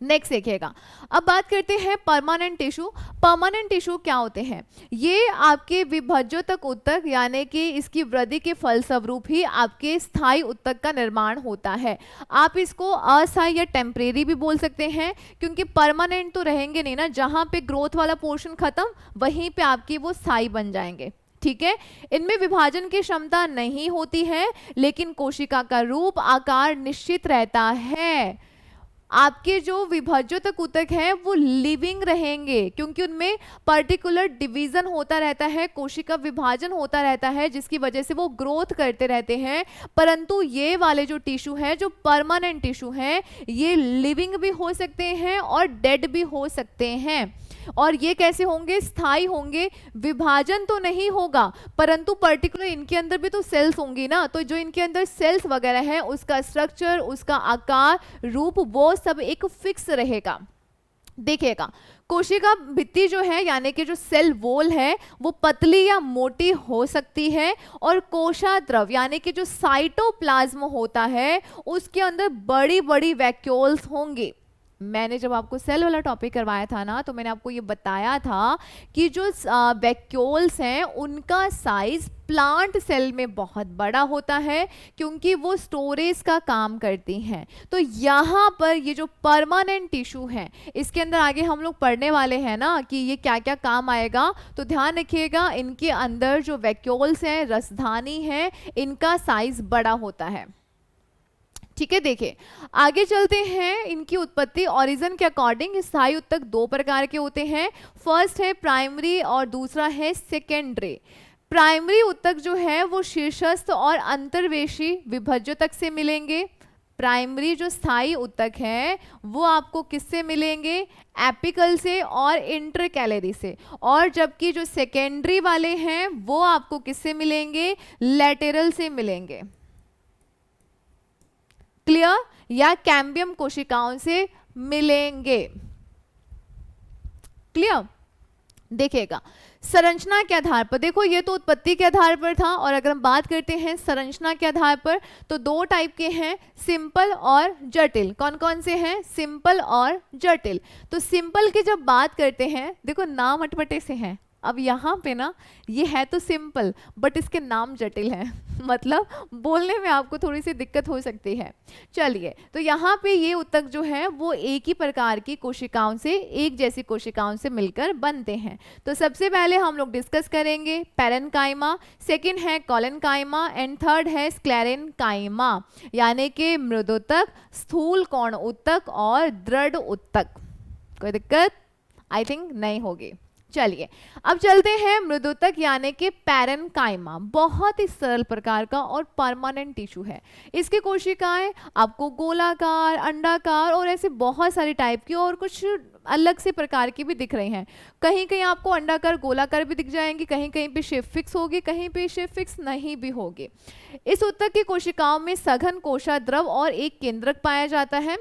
नेक्स्ट देखिएगा, अब बात करते हैं परमानेंट टिश्यू। परमानेंट टिश्यू क्या होते हैं? ये आपके विभज्योतक ऊतक यानी कि इसकी वृद्धि के फलस्वरूप ही आपके स्थायी ऊतक का निर्माण होता है। आप इसको अस्थायी या टेम्परेरी भी बोल सकते हैं, क्योंकि परमानेंट तो रहेंगे नहीं ना, जहाँ पे ग्रोथ वाला पोर्शन खत्म वहीं पे आपके वो स्थायी बन जाएंगे। ठीक है, इनमें विभाजन की क्षमता नहीं होती है, लेकिन कोशिका का रूप आकार निश्चित रहता है। आपके जो विभज्योतक ऊतक हैं वो लिविंग रहेंगे, क्योंकि उनमें पर्टिकुलर डिवीजन होता रहता है, कोशिका विभाजन होता रहता है, जिसकी वजह से वो ग्रोथ करते रहते हैं। परंतु ये वाले जो टिश्यू हैं, जो परमानेंट टिश्यू हैं, ये लिविंग भी हो सकते हैं और डेड भी हो सकते हैं। और ये कैसे होंगे? स्थायी होंगे। विभाजन तो नहीं होगा, परंतु पर्टिकुलर इनके अंदर भी तो सेल्स होंगी ना, तो जो इनके अंदर सेल्स वगैरह है उसका स्ट्रक्चर, उसका आकार, रूप, वो सब एक फिक्स रहेगा। देखिएगा कोशिका भित्ति जो है यानी कि जो सेल वॉल है वो पतली या मोटी हो सकती है, और कोशाद्रव यानी कि जो साइटोप्लाज्म होता है उसके अंदर बड़ी बड़ी वैक्यूल्स होंगे। मैंने जब आपको सेल वाला टॉपिक करवाया था ना तो मैंने आपको ये बताया था कि जो वैक्यूल्स हैं उनका साइज प्लांट सेल में बहुत बड़ा होता है, क्योंकि वो स्टोरेज का काम करती हैं। तो यहाँ पर ये जो परमानेंट टिश्यू है इसके अंदर आगे हम लोग पढ़ने वाले हैं ना कि ये क्या क्या काम आएगा, तो ध्यान रखिएगा इनके अंदर जो वैक्यूल्स हैं, रसधानी है, इनका साइज बड़ा होता है। ठीक है, देखिए आगे चलते हैं। इनकी उत्पत्ति ओरिजिन के अकॉर्डिंग स्थायी ऊतक दो प्रकार के होते हैं। फर्स्ट है प्राइमरी और दूसरा है सेकेंडरी। प्राइमरी ऊतक जो है वो शीर्षस्थ और अंतर्वेशी विभज्योतक से मिलेंगे। प्राइमरी जो स्थायी ऊतक है वो आपको किससे मिलेंगे? एपिकल से और इंटरकैलरी से। और जबकि जो सेकेंडरी वाले हैं वो आपको किससे मिलेंगे? लैटेरल से मिलेंगे। क्लियर? या कैम्बियम कोशिकाओं से मिलेंगे। क्लियर? देखिएगा संरचना के आधार पर, देखो ये तो उत्पत्ति के आधार पर था, और अगर हम बात करते हैं संरचना के आधार पर तो दो टाइप के हैं, सिंपल और जटिल। कौन कौन से हैं? सिंपल और जटिल। तो सिंपल की जब बात करते हैं, देखो नाम अटपटे से हैं, अब यहाँ पे ना ये है तो सिंपल बट इसके नाम जटिल हैं मतलब बोलने में आपको थोड़ी सी दिक्कत हो सकती है। चलिए, तो यहाँ पे ये ऊतक जो है वो एक ही प्रकार की कोशिकाओं से, एक जैसी कोशिकाओं से मिलकर बनते हैं। तो सबसे पहले हम लोग डिस्कस करेंगे पैरेन्काइमा, सेकंड है कोलेनकाइमा एंड थर्ड है स्क्लेरेन्काइमा, यानी कि मृदुतक, स्थूल कोण ऊतक और दृढ़ ऊतक। कोई दिक्कत आई थिंक नहीं होगी। चलिए, अब चलते हैं मृदुतक यानी कि पैरेन्काइमा। बहुत ही सरल प्रकार का और परमानेंट टिश्यू है। इसकी कोशिकाएं आपको गोलाकार, अंडाकार और ऐसे बहुत सारे टाइप की और कुछ अलग से प्रकार की भी दिख रही हैं। कहीं कहीं आपको अंडाकार, गोलाकार भी दिख जाएंगी, कहीं कहीं पे शेप फिक्स होगी, कहीं पे शेप फिक्स नहीं भी होगी। इस ऊतक की कोशिकाओं में सघन कोशाद्रव और एक केंद्रक पाया जाता है।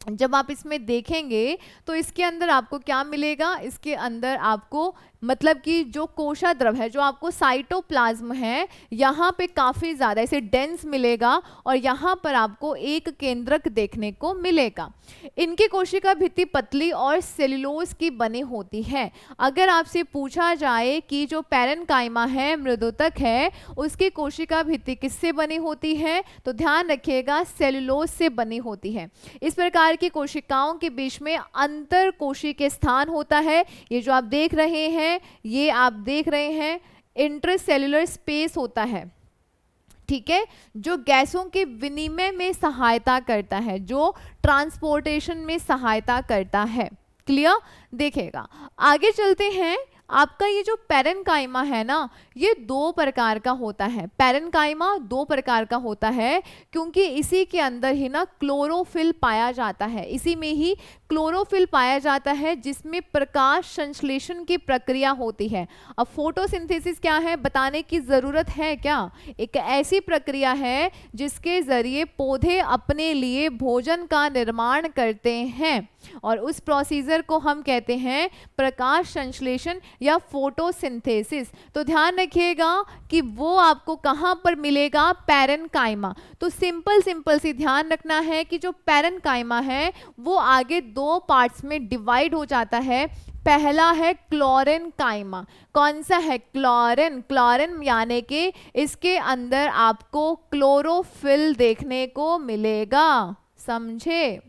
जब आप इसमें देखेंगे तो इसके अंदर आपको क्या मिलेगा, इसके अंदर आपको मतलब कि जो कोशाद्रव है, जो आपको साइटोप्लाज्म है, यहाँ पे काफ़ी ज़्यादा ऐसे डेंस मिलेगा और यहाँ पर आपको एक केंद्रक देखने को मिलेगा। इनकी कोशिका भित्ति पतली और सेल्यूलोज की बनी होती है। अगर आपसे पूछा जाए कि जो पैरेन्काइमा है, मृदुतक है, उसकी कोशिका भित्ति किससे बनी होती है, तो ध्यान रखिएगा सेल्यूलोज से बनी होती है। इस प्रकार की कोशिकाओं के बीच में अंतर कोशिकीय स्थान होता है। ये जो आप देख रहे हैं, ये आप देख रहे हैं इंट्रासेल्युलर स्पेस होता है, ठीक है, जो गैसों के विनिमय में सहायता करता है, जो ट्रांसपोर्टेशन में सहायता करता है। क्लियर? देखिएगा, आगे चलते हैं। आपका ये जो पैरेन्काइमा है ना, ये दो प्रकार का होता है। पैरेन्काइमा दो प्रकार का होता है क्योंकि इसी के अंदर ही ना क्लोरोफिल पाया जाता है, इसी में ही क्लोरोफिल पाया जाता है, जिसमें प्रकाश संश्लेषण की प्रक्रिया होती है। अब फोटोसिंथेसिस क्या है बताने की ज़रूरत है क्या? एक ऐसी प्रक्रिया है जिसके ज़रिए पौधे अपने लिए भोजन का निर्माण करते हैं और उस प्रोसीजर को हम कहते हैं प्रकाश संश्लेषण या फोटोसिंथेसिस। तो ध्यान रखिएगा कि वो आपको कहाँ पर मिलेगा, पैरेन्काइमा। तो सिंपल सी ध्यान रखना है कि जो पैरेन्काइमा है वो आगे दो पार्ट्स में डिवाइड हो जाता है। पहला है क्लोरेन्काइमा। कौन सा है? क्लोरेन। क्लोरेन यानी कि इसके अंदर आपको क्लोरोफिल देखने को मिलेगा, समझे।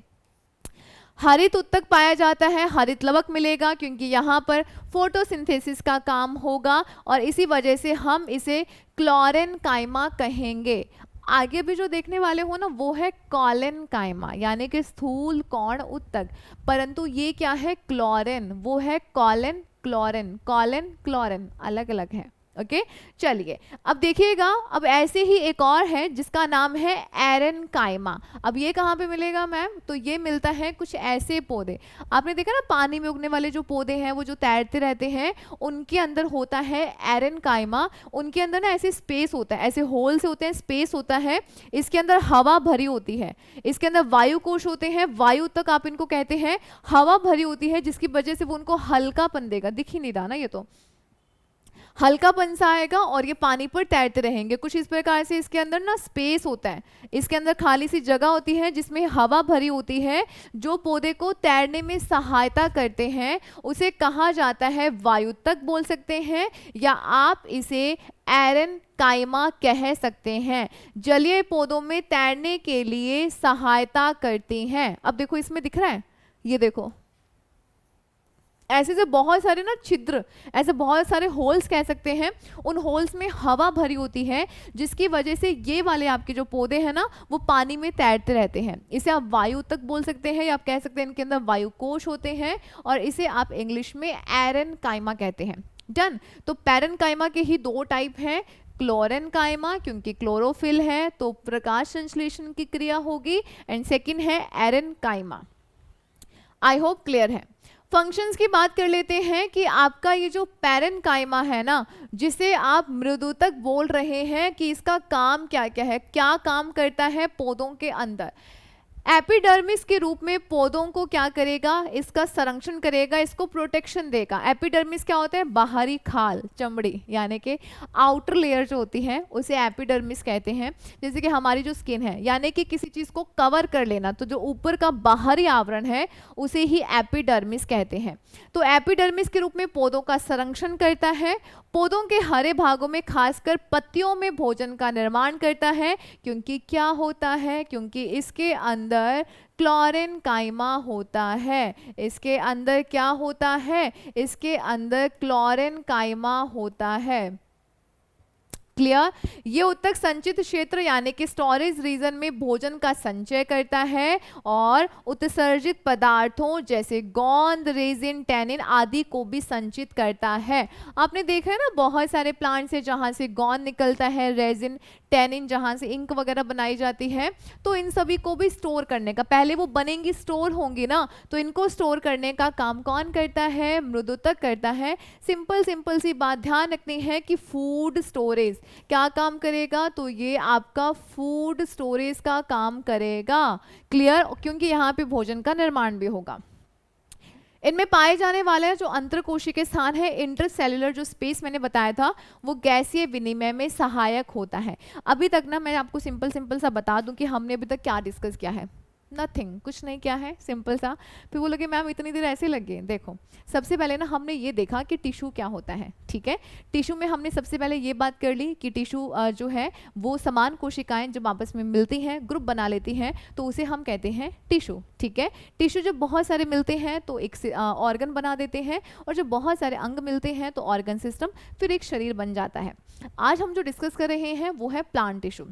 हरित ऊतक पाया जाता है, हरित लवक मिलेगा क्योंकि यहाँ पर फोटोसिंथेसिस का काम होगा और इसी वजह से हम इसे क्लोरेन्काइमा कहेंगे। आगे भी जो देखने वाले हो ना वो है कोलेनकाइमा यानी कि स्थूल कोण ऊतक, परंतु ये क्या है? क्लोरेन। वो है कोलेन क्लोरेन, कोलेन क्लोरेन अलग अलग है। ओके, चलिए अब देखिएगा, अब ऐसे ही एक और है जिसका नाम है एरेन्काइमा। अब ये कहाँ पे मिलेगा मैम? तो ये मिलता है कुछ ऐसे पौधे, आपने देखा ना पानी में उगने वाले जो पौधे हैं वो जो तैरते रहते हैं, उनके अंदर होता है एरेन्काइमा। उनके अंदर ना ऐसे स्पेस होता है, ऐसे होल से होते हैं, स्पेस होता है, इसके अंदर हवा भरी होती है, इसके अंदर वायु कोश होते हैं, वायु तक आप इनको कहते हैं, हवा भरी होती है जिसकी वजह से वो उनको हल्कापन देगा। दिख ही नहीं रहा ना, ये तो हल्कापन सा आएगा और ये पानी पर तैरते रहेंगे। कुछ इस प्रकार से इसके अंदर ना स्पेस होता है, इसके अंदर खाली सी जगह होती है जिसमें हवा भरी होती है, जो पौधे को तैरने में सहायता करते हैं। उसे कहा जाता है वायुतक बोल सकते हैं या आप इसे एरेन्काइमा कह सकते हैं। जलीय पौधों में तैरने के लिए सहायता करती हैं। अब देखो इसमें दिख रहा है, ये देखो ऐसे से बहुत सारे ना छिद्र, ऐसे बहुत सारे होल्स कह सकते हैं। उन होल्स में हवा भरी होती है जिसकी वजह से ये वाले आपके जो पौधे हैं ना वो पानी में तैरते रहते हैं। इसे आप वायु तक बोल सकते हैं या आप कह सकते हैं इनके अंदर वायु कोश होते हैं और इसे आप इंग्लिश में एरेन्काइमा कहते हैं। डन। तो पैरेन्काइमा के ही दो टाइप हैं, क्लोरेन्काइमा क्योंकि क्लोरोफिल है तो प्रकाश संश्लेषण की क्रिया होगी, एंड सेकेंड है एरेन्काइमा। आई होप क्लियर है। फंक्शंस की बात कर लेते हैं कि आपका ये जो पैरेन्काइमा है ना, जिसे आप मृदुतक बोल रहे हैं, कि इसका काम क्या क्या है, क्या काम करता है पौधों के अंदर। एपिडर्मिस के रूप में पौधों को क्या करेगा, इसका संरक्षण करेगा, इसको प्रोटेक्शन देगा। एपिडर्मिस क्या होता है, बाहरी खाल, चमड़ी, यानी कि आउटर लेयर जो होती है उसे एपिडर्मिस कहते हैं। जैसे कि हमारी जो स्किन है, यानी कि किसी चीज को कवर कर लेना, तो जो ऊपर का बाहरी आवरण है उसे ही एपिडर्मिस कहते हैं। तो एपिडर्मिस के रूप में पौधों का संरक्षण करता है, पौधों के हरे भागों में खासकर पत्तियों में भोजन का निर्माण करता है। क्योंकि क्या होता है, क्योंकि इसके अंदर क्लोरेनकाइमा होता है। इसके अंदर क्या होता है, इसके अंदर क्लोरेनकाइमा होता है। क्लियर। ये उत्तक संचित क्षेत्र यानी कि स्टोरेज रीजन में भोजन का संचय करता है और उत्सर्जित पदार्थों जैसे गोंद, रेजिन, टैनिन आदि को भी संचित करता है। आपने देखा है ना, बहुत सारे प्लांट्स है जहां से गोंद निकलता है, रेजिन, टैनिन जहां से इंक वगैरह बनाई जाती है। तो इन सभी को भी स्टोर करने का, पहले वो बनेंगी, स्टोर होंगी ना, तो इनको स्टोर करने का काम कौन करता है, मृदुतक करता है। सिंपल सी बात ध्यान रखनी है कि फूड स्टोरेज क्या काम करेगा, तो ये आपका फूड स्टोरेज का काम करेगा। क्लियर, क्योंकि यहाँ पे भोजन का निर्माण भी होगा। इनमें पाए जाने वाले जो अंतरकोशिकीय स्थान है, इंटरसेल्युलर जो स्पेस मैंने बताया था, वो गैसीय विनिमय में सहायक होता है। अभी तक ना मैं आपको सिंपल सा बता दूं कि हमने अभी तक क्या डिस्कस किया है। नथिंग, कुछ नहीं किया है, सिंपल सा। फिर बोलोगे मैम इतनी देर ऐसे लगे। देखो, सबसे पहले ना हमने ये देखा कि टिश्यू क्या होता है। ठीक है, टिश्यू में हमने सबसे पहले ये बात कर ली कि टिश्यू जो है वो समान कोशिकाएं जब आपस में मिलती हैं, ग्रुप बना लेती हैं, तो उसे हम कहते हैं टिश्यू। ठीक है, टिश्यू जब बहुत सारे मिलते हैं तो एक ऑर्गन बना देते हैं, और जब बहुत सारे अंग मिलते हैं तो ऑर्गन सिस्टम, फिर एक शरीर बन जाता है। आज हम जो डिस्कस कर रहे हैं वो है प्लांट टिश्यू।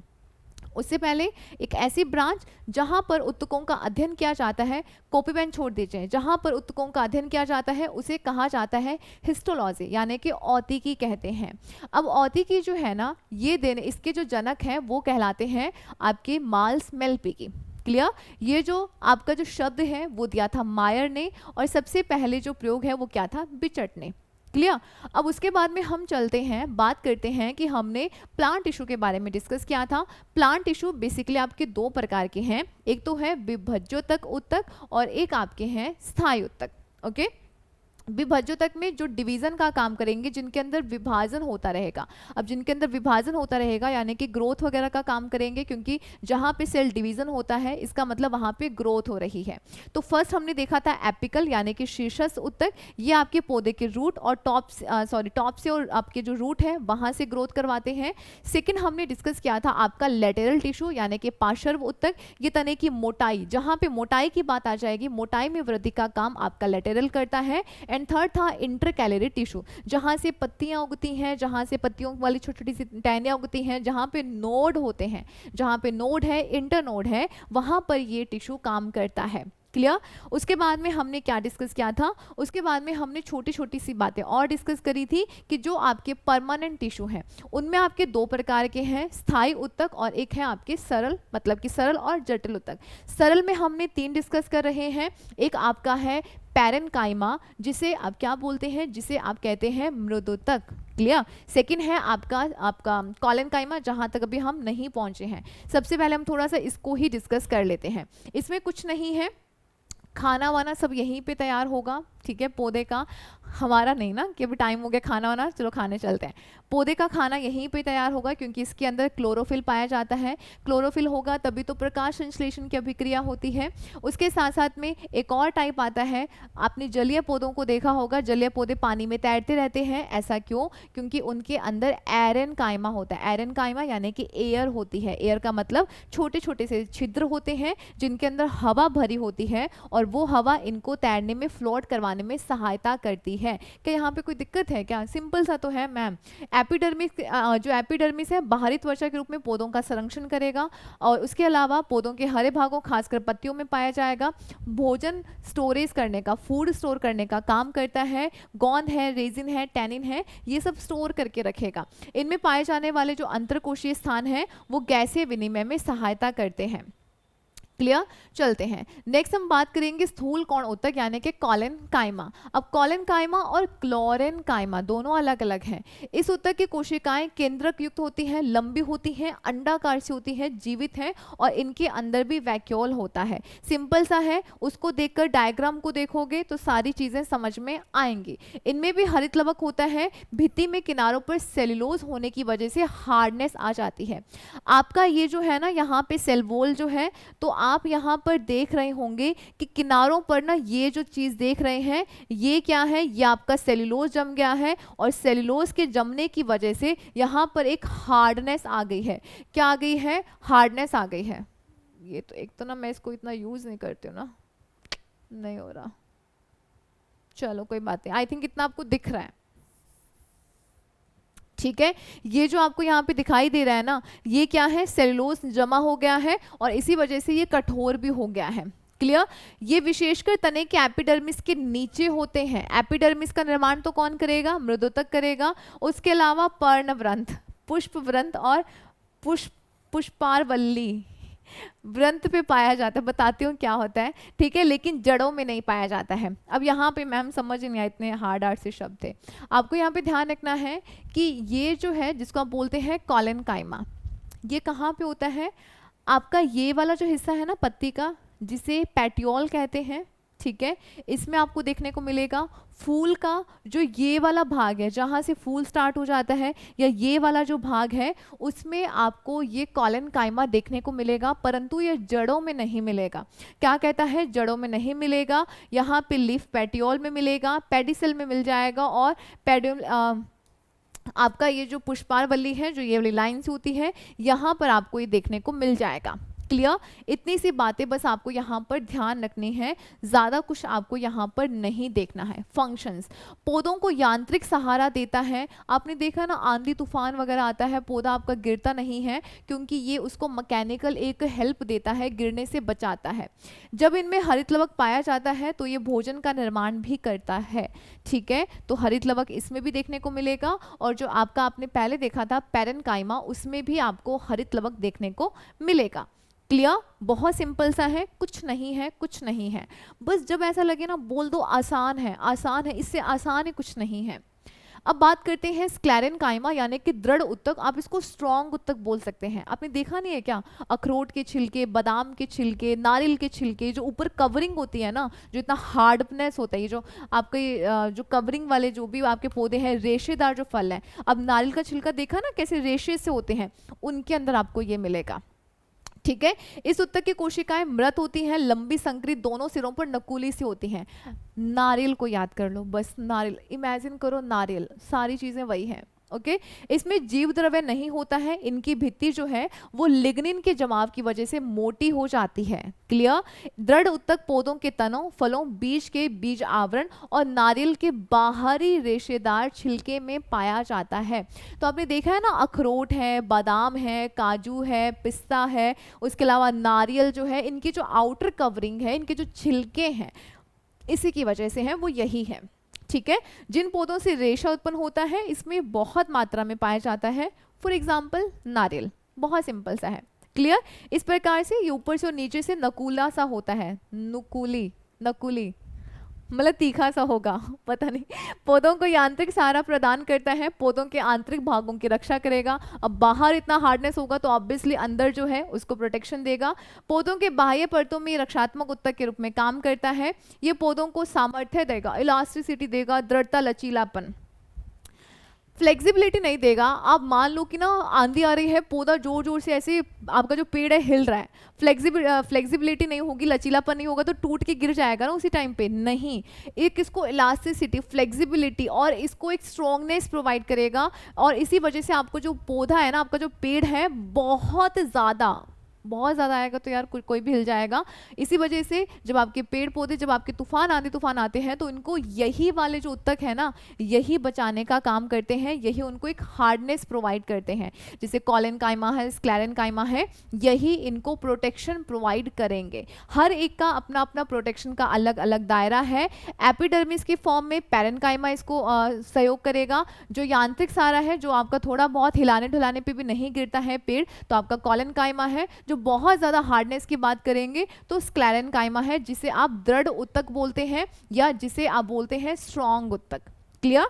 उससे पहले एक ऐसी ब्रांच जहां पर उत्तकों का अध्ययन किया जाता है, कॉपी पेन छोड़ दीजिए, जहां पर उत्तकों का अध्ययन किया जाता है उसे कहा जाता है हिस्टोलॉजी, यानी कि औतिकी कहते हैं। अब औतिकी जो है ना, ये देने इसके जो जनक हैं वो कहलाते हैं आपके मार्ल्स मेलपीकी। क्लियर, ये जो आपका जो शब्द है वो दिया था मायर ने, और सबसे पहले जो प्रयोग है वो क्या था, बिचट ने। क्लियर। अब उसके बाद में हम चलते हैं, बात करते हैं कि हमने प्लांट टिश्यू के बारे में डिस्कस किया था। प्लांट टिश्यू बेसिकली आपके दो प्रकार के हैं, एक तो है विभज्योतक उत्तक और एक आपके हैं स्थायी उत्तक। ओके, विभज्योतक में जो डिवीजन का काम करेंगे, जिनके अंदर विभाजन होता रहेगा। अब जिनके अंदर विभाजन होता रहेगा यानी कि ग्रोथ वगैरह का काम करेंगे, क्योंकि जहां पे सेल डिवीजन होता है इसका मतलब वहां पे ग्रोथ हो रही है। तो फर्स्ट हमने देखा था एपिकल यानी कि शीर्षस्थ उत्तक, ये आपके पौधे के रूट और टॉप से और आपके जो रूट है वहां से ग्रोथ करवाते हैं। सेकेंड हमने डिस्कस किया था आपका लेटरल टिश्यू यानी कि पार्श्व उत्तक, ये तने की मोटाई, जहां पे मोटाई की बात आ जाएगी, मोटाई में वृद्धि का काम आपका लेटरल करता है। एंड थर्ड था इंटरकैलरी टिश्यू, जहां से पत्तियां उगती हैं, जहां से पत्तियों वाली छोटी छोटी सी टहनियां उगती हैं, जहां पे नोड होते हैं, जहां पे नोड है, इंटरनोड है, वहां पर ये टिश्यू काम करता है। क्लियर। उसके बाद में हमने क्या डिस्कस किया था, उसके बाद में हमने छोटी छोटी सी बातें और डिस्कस करी थी कि जो आपके परमानेंट टिश्यू हैं उनमें आपके दो प्रकार के हैं, स्थायी उत्तक और एक है आपके सरल, मतलब कि सरल और जटिल उत्तक। सरल में हमने तीन डिस्कस कर रहे हैं, एक आपका है पैरेन्काइमा, जिसे आप क्या बोलते हैं, जिसे आप कहते हैं मृदुतक। क्लियर। सेकंड है आपका कॉलेनकाइमा, जहां तक अभी हम नहीं पहुंचे हैं। सबसे पहले हम थोड़ा सा इसको ही डिस्कस कर लेते हैं। इसमें कुछ नहीं है, खाना वाना सब यहीं पे तैयार होगा। ठीक है, पौधे का, हमारा नहीं ना कि अभी टाइम हो गया खाना वाना, चलो खाने चलते हैं। पौधे का खाना यहीं पे तैयार होगा, क्योंकि इसके अंदर क्लोरोफिल पाया जाता है। क्लोरोफिल होगा तभी तो प्रकाश संश्लेषण की अभिक्रिया होती है। उसके साथ साथ में एक और टाइप आता है, आपने जलीय पौधों को देखा होगा, जलीय पौधे पानी में तैरते रहते हैं। ऐसा क्यों, क्योंकि उनके अंदर एरेनकाइमा होता है। एरेनकाइमा यानी कि एयर होती है। एयर का मतलब छोटे छोटे से छिद्र होते हैं जिनके अंदर हवा भरी होती है, और वो हवा इनको तैरने में, फ्लोट करवाने में सहायता करती है। क्या यहाँ पे कोई दिक्कत है क्या, सिंपल सा तो है मैम। एपिडर्मिस, जो एपिडर्मिस है बाहरी त्वचा के रूप में पौधों का संरक्षण करेगा, और उसके अलावा पौधों के हरे भागों खासकर पत्तियों में पाया जाएगा। भोजन स्टोरेज करने का, फूड स्टोर करने का काम करता है। गोंद है, रेजिन है, टैनिन है, ये सब स्टोर करके रखेगा। इनमें पाए जाने वाले जो अंतरकोशीय स्थान है वो गैसीय विनिमय में सहायता करते हैं। क्लियर। चलते हैं नेक्स्ट, हम बात करेंगे स्थूल कोण ऊतक यानी कि कॉलन काइमा। अब कॉलन काइमा और क्लोरेन काइमा दोनों अलग अलग हैं। इस ऊतक की कोशिकाएं केंद्रक युक्त होती हैं, लंबी होती हैं, अंडाकार से होती हैं, जीवित हैं और इनके अंदर भी वैक्यूल होता है। सिंपल सा है, उसको देखकर डायग्राम को देखोगे तो सारी चीजें समझ में आएंगी। इनमें भी हरित लवक होता है। भित्ति में किनारों पर सेल्यूलोज होने की वजह से हार्डनेस आ जाती है। आपका ये जो है ना यहाँ पे सेल वॉल जो है, तो आप यहाँ पर देख रहे होंगे कि किनारों पर ना ये जो चीज देख रहे हैं ये क्या है, ये आपका सेल्यूलोज जम गया है और सेल्यूलोज के जमने की वजह से यहाँ पर एक हार्डनेस आ गई है। क्या आ गई है? हार्डनेस आ गई है। ये तो एक तो ना मैं इसको इतना यूज नहीं करती हूँ ना, नहीं हो रहा, चलो कोई बात नहीं। आई थिंक इतना आपको दिख रहा है, ठीक है। ये जो आपको यहाँ पे दिखाई दे रहा है ना, ये क्या है? सेल्यूलोज जमा हो गया है और इसी वजह से ये कठोर भी हो गया है। क्लियर। ये विशेषकर तने के एपिडर्मिस के नीचे होते हैं। एपिडर्मिस का निर्माण तो कौन करेगा? मृदुतक करेगा। उसके अलावा पर्णव्रंथ, पुष्पव्रंथ और पुष्पारवल्ली व्रंत पे पाया जाता है। बताती हूँ क्या होता है, ठीक है, लेकिन जड़ों में नहीं पाया जाता है। अब यहाँ पे मैम समझ नहीं आया, इतने हार्ड से शब्द थे। आपको यहाँ पे ध्यान रखना है कि ये जो है जिसको आप बोलते हैं कॉलन काइमा, ये कहाँ पे होता है? आपका ये वाला जो हिस्सा है ना पत्ती का, जिसे पैटियोल कहते हैं, ठीक है, इसमें आपको देखने को मिलेगा। फूल का जो ये वाला भाग है जहाँ से फूल स्टार्ट हो जाता है, या ये वाला जो भाग है, उसमें आपको ये कॉलन काइमा देखने को मिलेगा, परंतु ये जड़ों में नहीं मिलेगा। क्या कहता है? जड़ों में नहीं मिलेगा। यहाँ पे लीफ पैटियोल में मिलेगा, पेडिसल में मिल जाएगा और आपका ये जो पुष्पारवल्ली है, जो ये वाली लाइन्स होती है, यहाँ पर आपको ये देखने को मिल जाएगा। क्लियर। इतनी सी बातें बस आपको यहाँ पर ध्यान रखनी है, ज़्यादा कुछ आपको यहाँ पर नहीं देखना है। फंक्शंस, पौधों को यांत्रिक सहारा देता है। आपने देखा ना, आंधी तूफान वगैरह आता है, पौधा आपका गिरता नहीं है क्योंकि ये उसको मैकेनिकल एक हेल्प देता है, गिरने से बचाता है। जब इनमें हरित लवक पाया जाता है तो ये भोजन का निर्माण भी करता है, ठीक है। तो हरित लवक इसमें भी देखने को मिलेगा और जो आपका आपने पहले देखा था पैरेन्काइमा, उसमें भी आपको हरित लवक देखने को मिलेगा। क्लियर। बहुत सिंपल सा है, कुछ नहीं है, कुछ नहीं है। बस जब ऐसा लगे ना बोल दो आसान है, आसान है, इससे आसान ही कुछ नहीं है। अब बात करते हैं स्क्लेरन काइमा यानी कि दृढ़ उत्तक। आप इसको स्ट्रॉन्ग उत्तक बोल सकते हैं। आपने देखा नहीं है क्या, अखरोट के छिलके, बादाम के छिलके, नारियल के छिलके, जो ऊपर कवरिंग होती है ना, जो इतना हार्डनेस होता है, ये जो आपके जो कवरिंग वाले जो भी आपके पौधे हैं, रेशेदार जो फल है, अब नारियल का छिलका देखा ना कैसे रेशे से होते हैं, उनके अंदर आपको ये मिलेगा, ठीक है। इस उत्तक की कोशिकाएं मृत होती हैं, लंबी संकरी, दोनों सिरों पर नकुली सी होती हैं। नारियल को याद कर लो, बस नारियल इमेजिन करो, नारियल, सारी चीजें वही हैं। ओके। इसमें जीव द्रव्य नहीं होता है। इनकी भित्ति जो है वो लिग्निन के जमाव की वजह से मोटी हो जाती है। क्लियर। दृढ़ उत्तक पौधों के तनों, फलों, बीज के बीज आवरण और नारियल के बाहरी रेशेदार छिलके में पाया जाता है। तो आपने देखा है ना, अखरोट है, बादाम है, काजू है, पिस्ता है, उसके अलावा नारियल जो है, इनकी जो आउटर कवरिंग है, इनके जो छिलके हैं, इसी की वजह से है वो यही है, ठीक है। जिन पौधों से रेशा उत्पन्न होता है इसमें बहुत मात्रा में पाया जाता है। फॉर एग्जाम्पल नारियल, बहुत सिंपल सा है। क्लियर। इस प्रकार से ये ऊपर से और नीचे से नकूला सा होता है, नुकुली, नकुली मतलब तीखा सा होगा, पता नहीं। पौधों को यांत्रिक सहारा प्रदान करता है, पौधों के आंतरिक भागों की रक्षा करेगा। अब बाहर इतना हार्डनेस होगा तो ऑब्वियसली अंदर जो है उसको प्रोटेक्शन देगा। पौधों के बाह्य परतों में रक्षात्मक उत्तक के रूप में काम करता है। ये पौधों को सामर्थ्य देगा, इलास्टिसिटी देगा, दृढ़ता, लचीलापन। फ्लेक्सिबिलिटी नहीं देगा। आप मान लो कि ना आंधी आ रही है, पौधा जोर जोर से ऐसे आपका जो पेड़ है हिल रहा है, फ्लेक्सिबिलिटी नहीं होगी, लचीलापन नहीं होगा तो टूट के गिर जाएगा ना उसी टाइम पे, नहीं। एक इसको इलास्टिसिटी, फ्लेक्सिबिलिटी और इसको एक स्ट्रॉन्गनेस प्रोवाइड करेगा और इसी वजह से आपको जो पौधा है ना, आपका जो पेड़ है, बहुत ज़्यादा आएगा तो यार कोई भी हिल जाएगा। इसी वजह से जब आपके पेड़ पौधे, जब आपके तूफान आते हैं तो इनको यही वाले जो उत्तक है ना, यही बचाने का काम करते हैं, यही उनको एक हार्डनेस प्रोवाइड करते हैं। जैसे कॉलन काइमा है, स्क्लेरन काइमा है, यही इनको प्रोटेक्शन प्रोवाइड करेंगे। हर एक का अपना अपना प्रोटेक्शन का अलग अलग दायरा है। एपिडर्मिस के फॉर्म में पैरेन्काइमा इसको सहयोग करेगा। जो यांत्रिक सहारा है, जो आपका थोड़ा बहुत हिलाने ढुलाने पे भी नहीं गिरता है पेड़, तो आपका कॉलन काइमा है। जो जो बहुत ज़्यादा हार्डनेस की बात करेंगे तो स्क्लेरेनकाइमा है, जिसे आप दृढ़ उत्तक बोलते हैं या जिसे आप बोलते हैं स्ट्रॉन्ग उत्तक। क्लियर?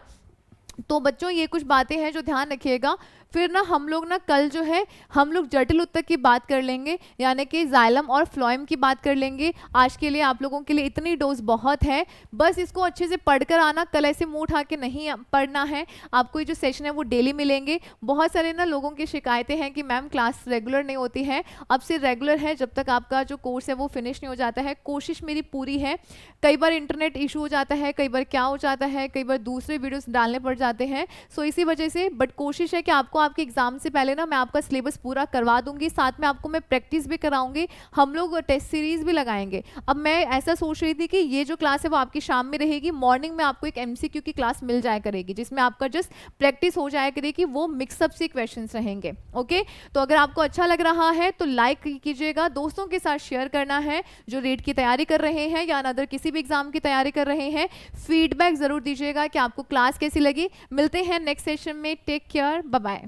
तो बच्चों ये कुछ बातें हैं जो ध्यान रखिएगा। फिर ना हम लोग ना कल जो है हम लोग जटिल उत्तक की बात कर लेंगे, यानी कि जाइलम और फ्लोएम की बात कर लेंगे। आज के लिए आप लोगों के लिए इतनी डोज बहुत है, बस इसको अच्छे से पढ़कर आना। कल ऐसे मुंह उठा के नहीं पढ़ना है। आपको ये जो सेशन है वो डेली मिलेंगे। बहुत सारे ना लोगों की शिकायतें हैं कि मैम क्लास रेगुलर नहीं होती है। अब से रेगुलर है जब तक आपका जो कोर्स है वो फिनिश नहीं हो जाता है। कोशिश मेरी पूरी है। कई बार इंटरनेट इशू हो जाता है, कई बार क्या हो जाता है, कई बार दूसरे वीडियोस डालने पड़ जाते हैं, सो इसी वजह से। बट कोशिश है कि आपको आपके एग्जाम से पहले ना मैं आपका सिलेबस पूरा करवा दूंगी, साथ में आपको मैं प्रैक्टिस भी कराऊंगी। हम लोग टेस्ट सीरीज भी लगाएंगे। अब मैं ऐसा सोच रही थी कि ये जो क्लास है वो आपकी शाम में रहेगी, मॉर्निंग में आपको एक एमसीक्यू की क्लास मिल जाया करेगी, जिसमें आपका जस्ट प्रैक्टिस हो जाया करेगी। वो मिक्सअप से क्वेश्चंस रहेंगे। ओके, तो अगर आपको अच्छा लग रहा है तो लाइक कीजिएगा, दोस्तों के साथ शेयर करना है जो रीट की तैयारी कर रहे हैं या अदर किसी भी एग्जाम की तैयारी कर रहे हैं। फीडबैक जरूर दीजिएगा कि आपको क्लास कैसी लगी। मिलते हैं नेक्स्ट सेशन में। Take care, bye bye.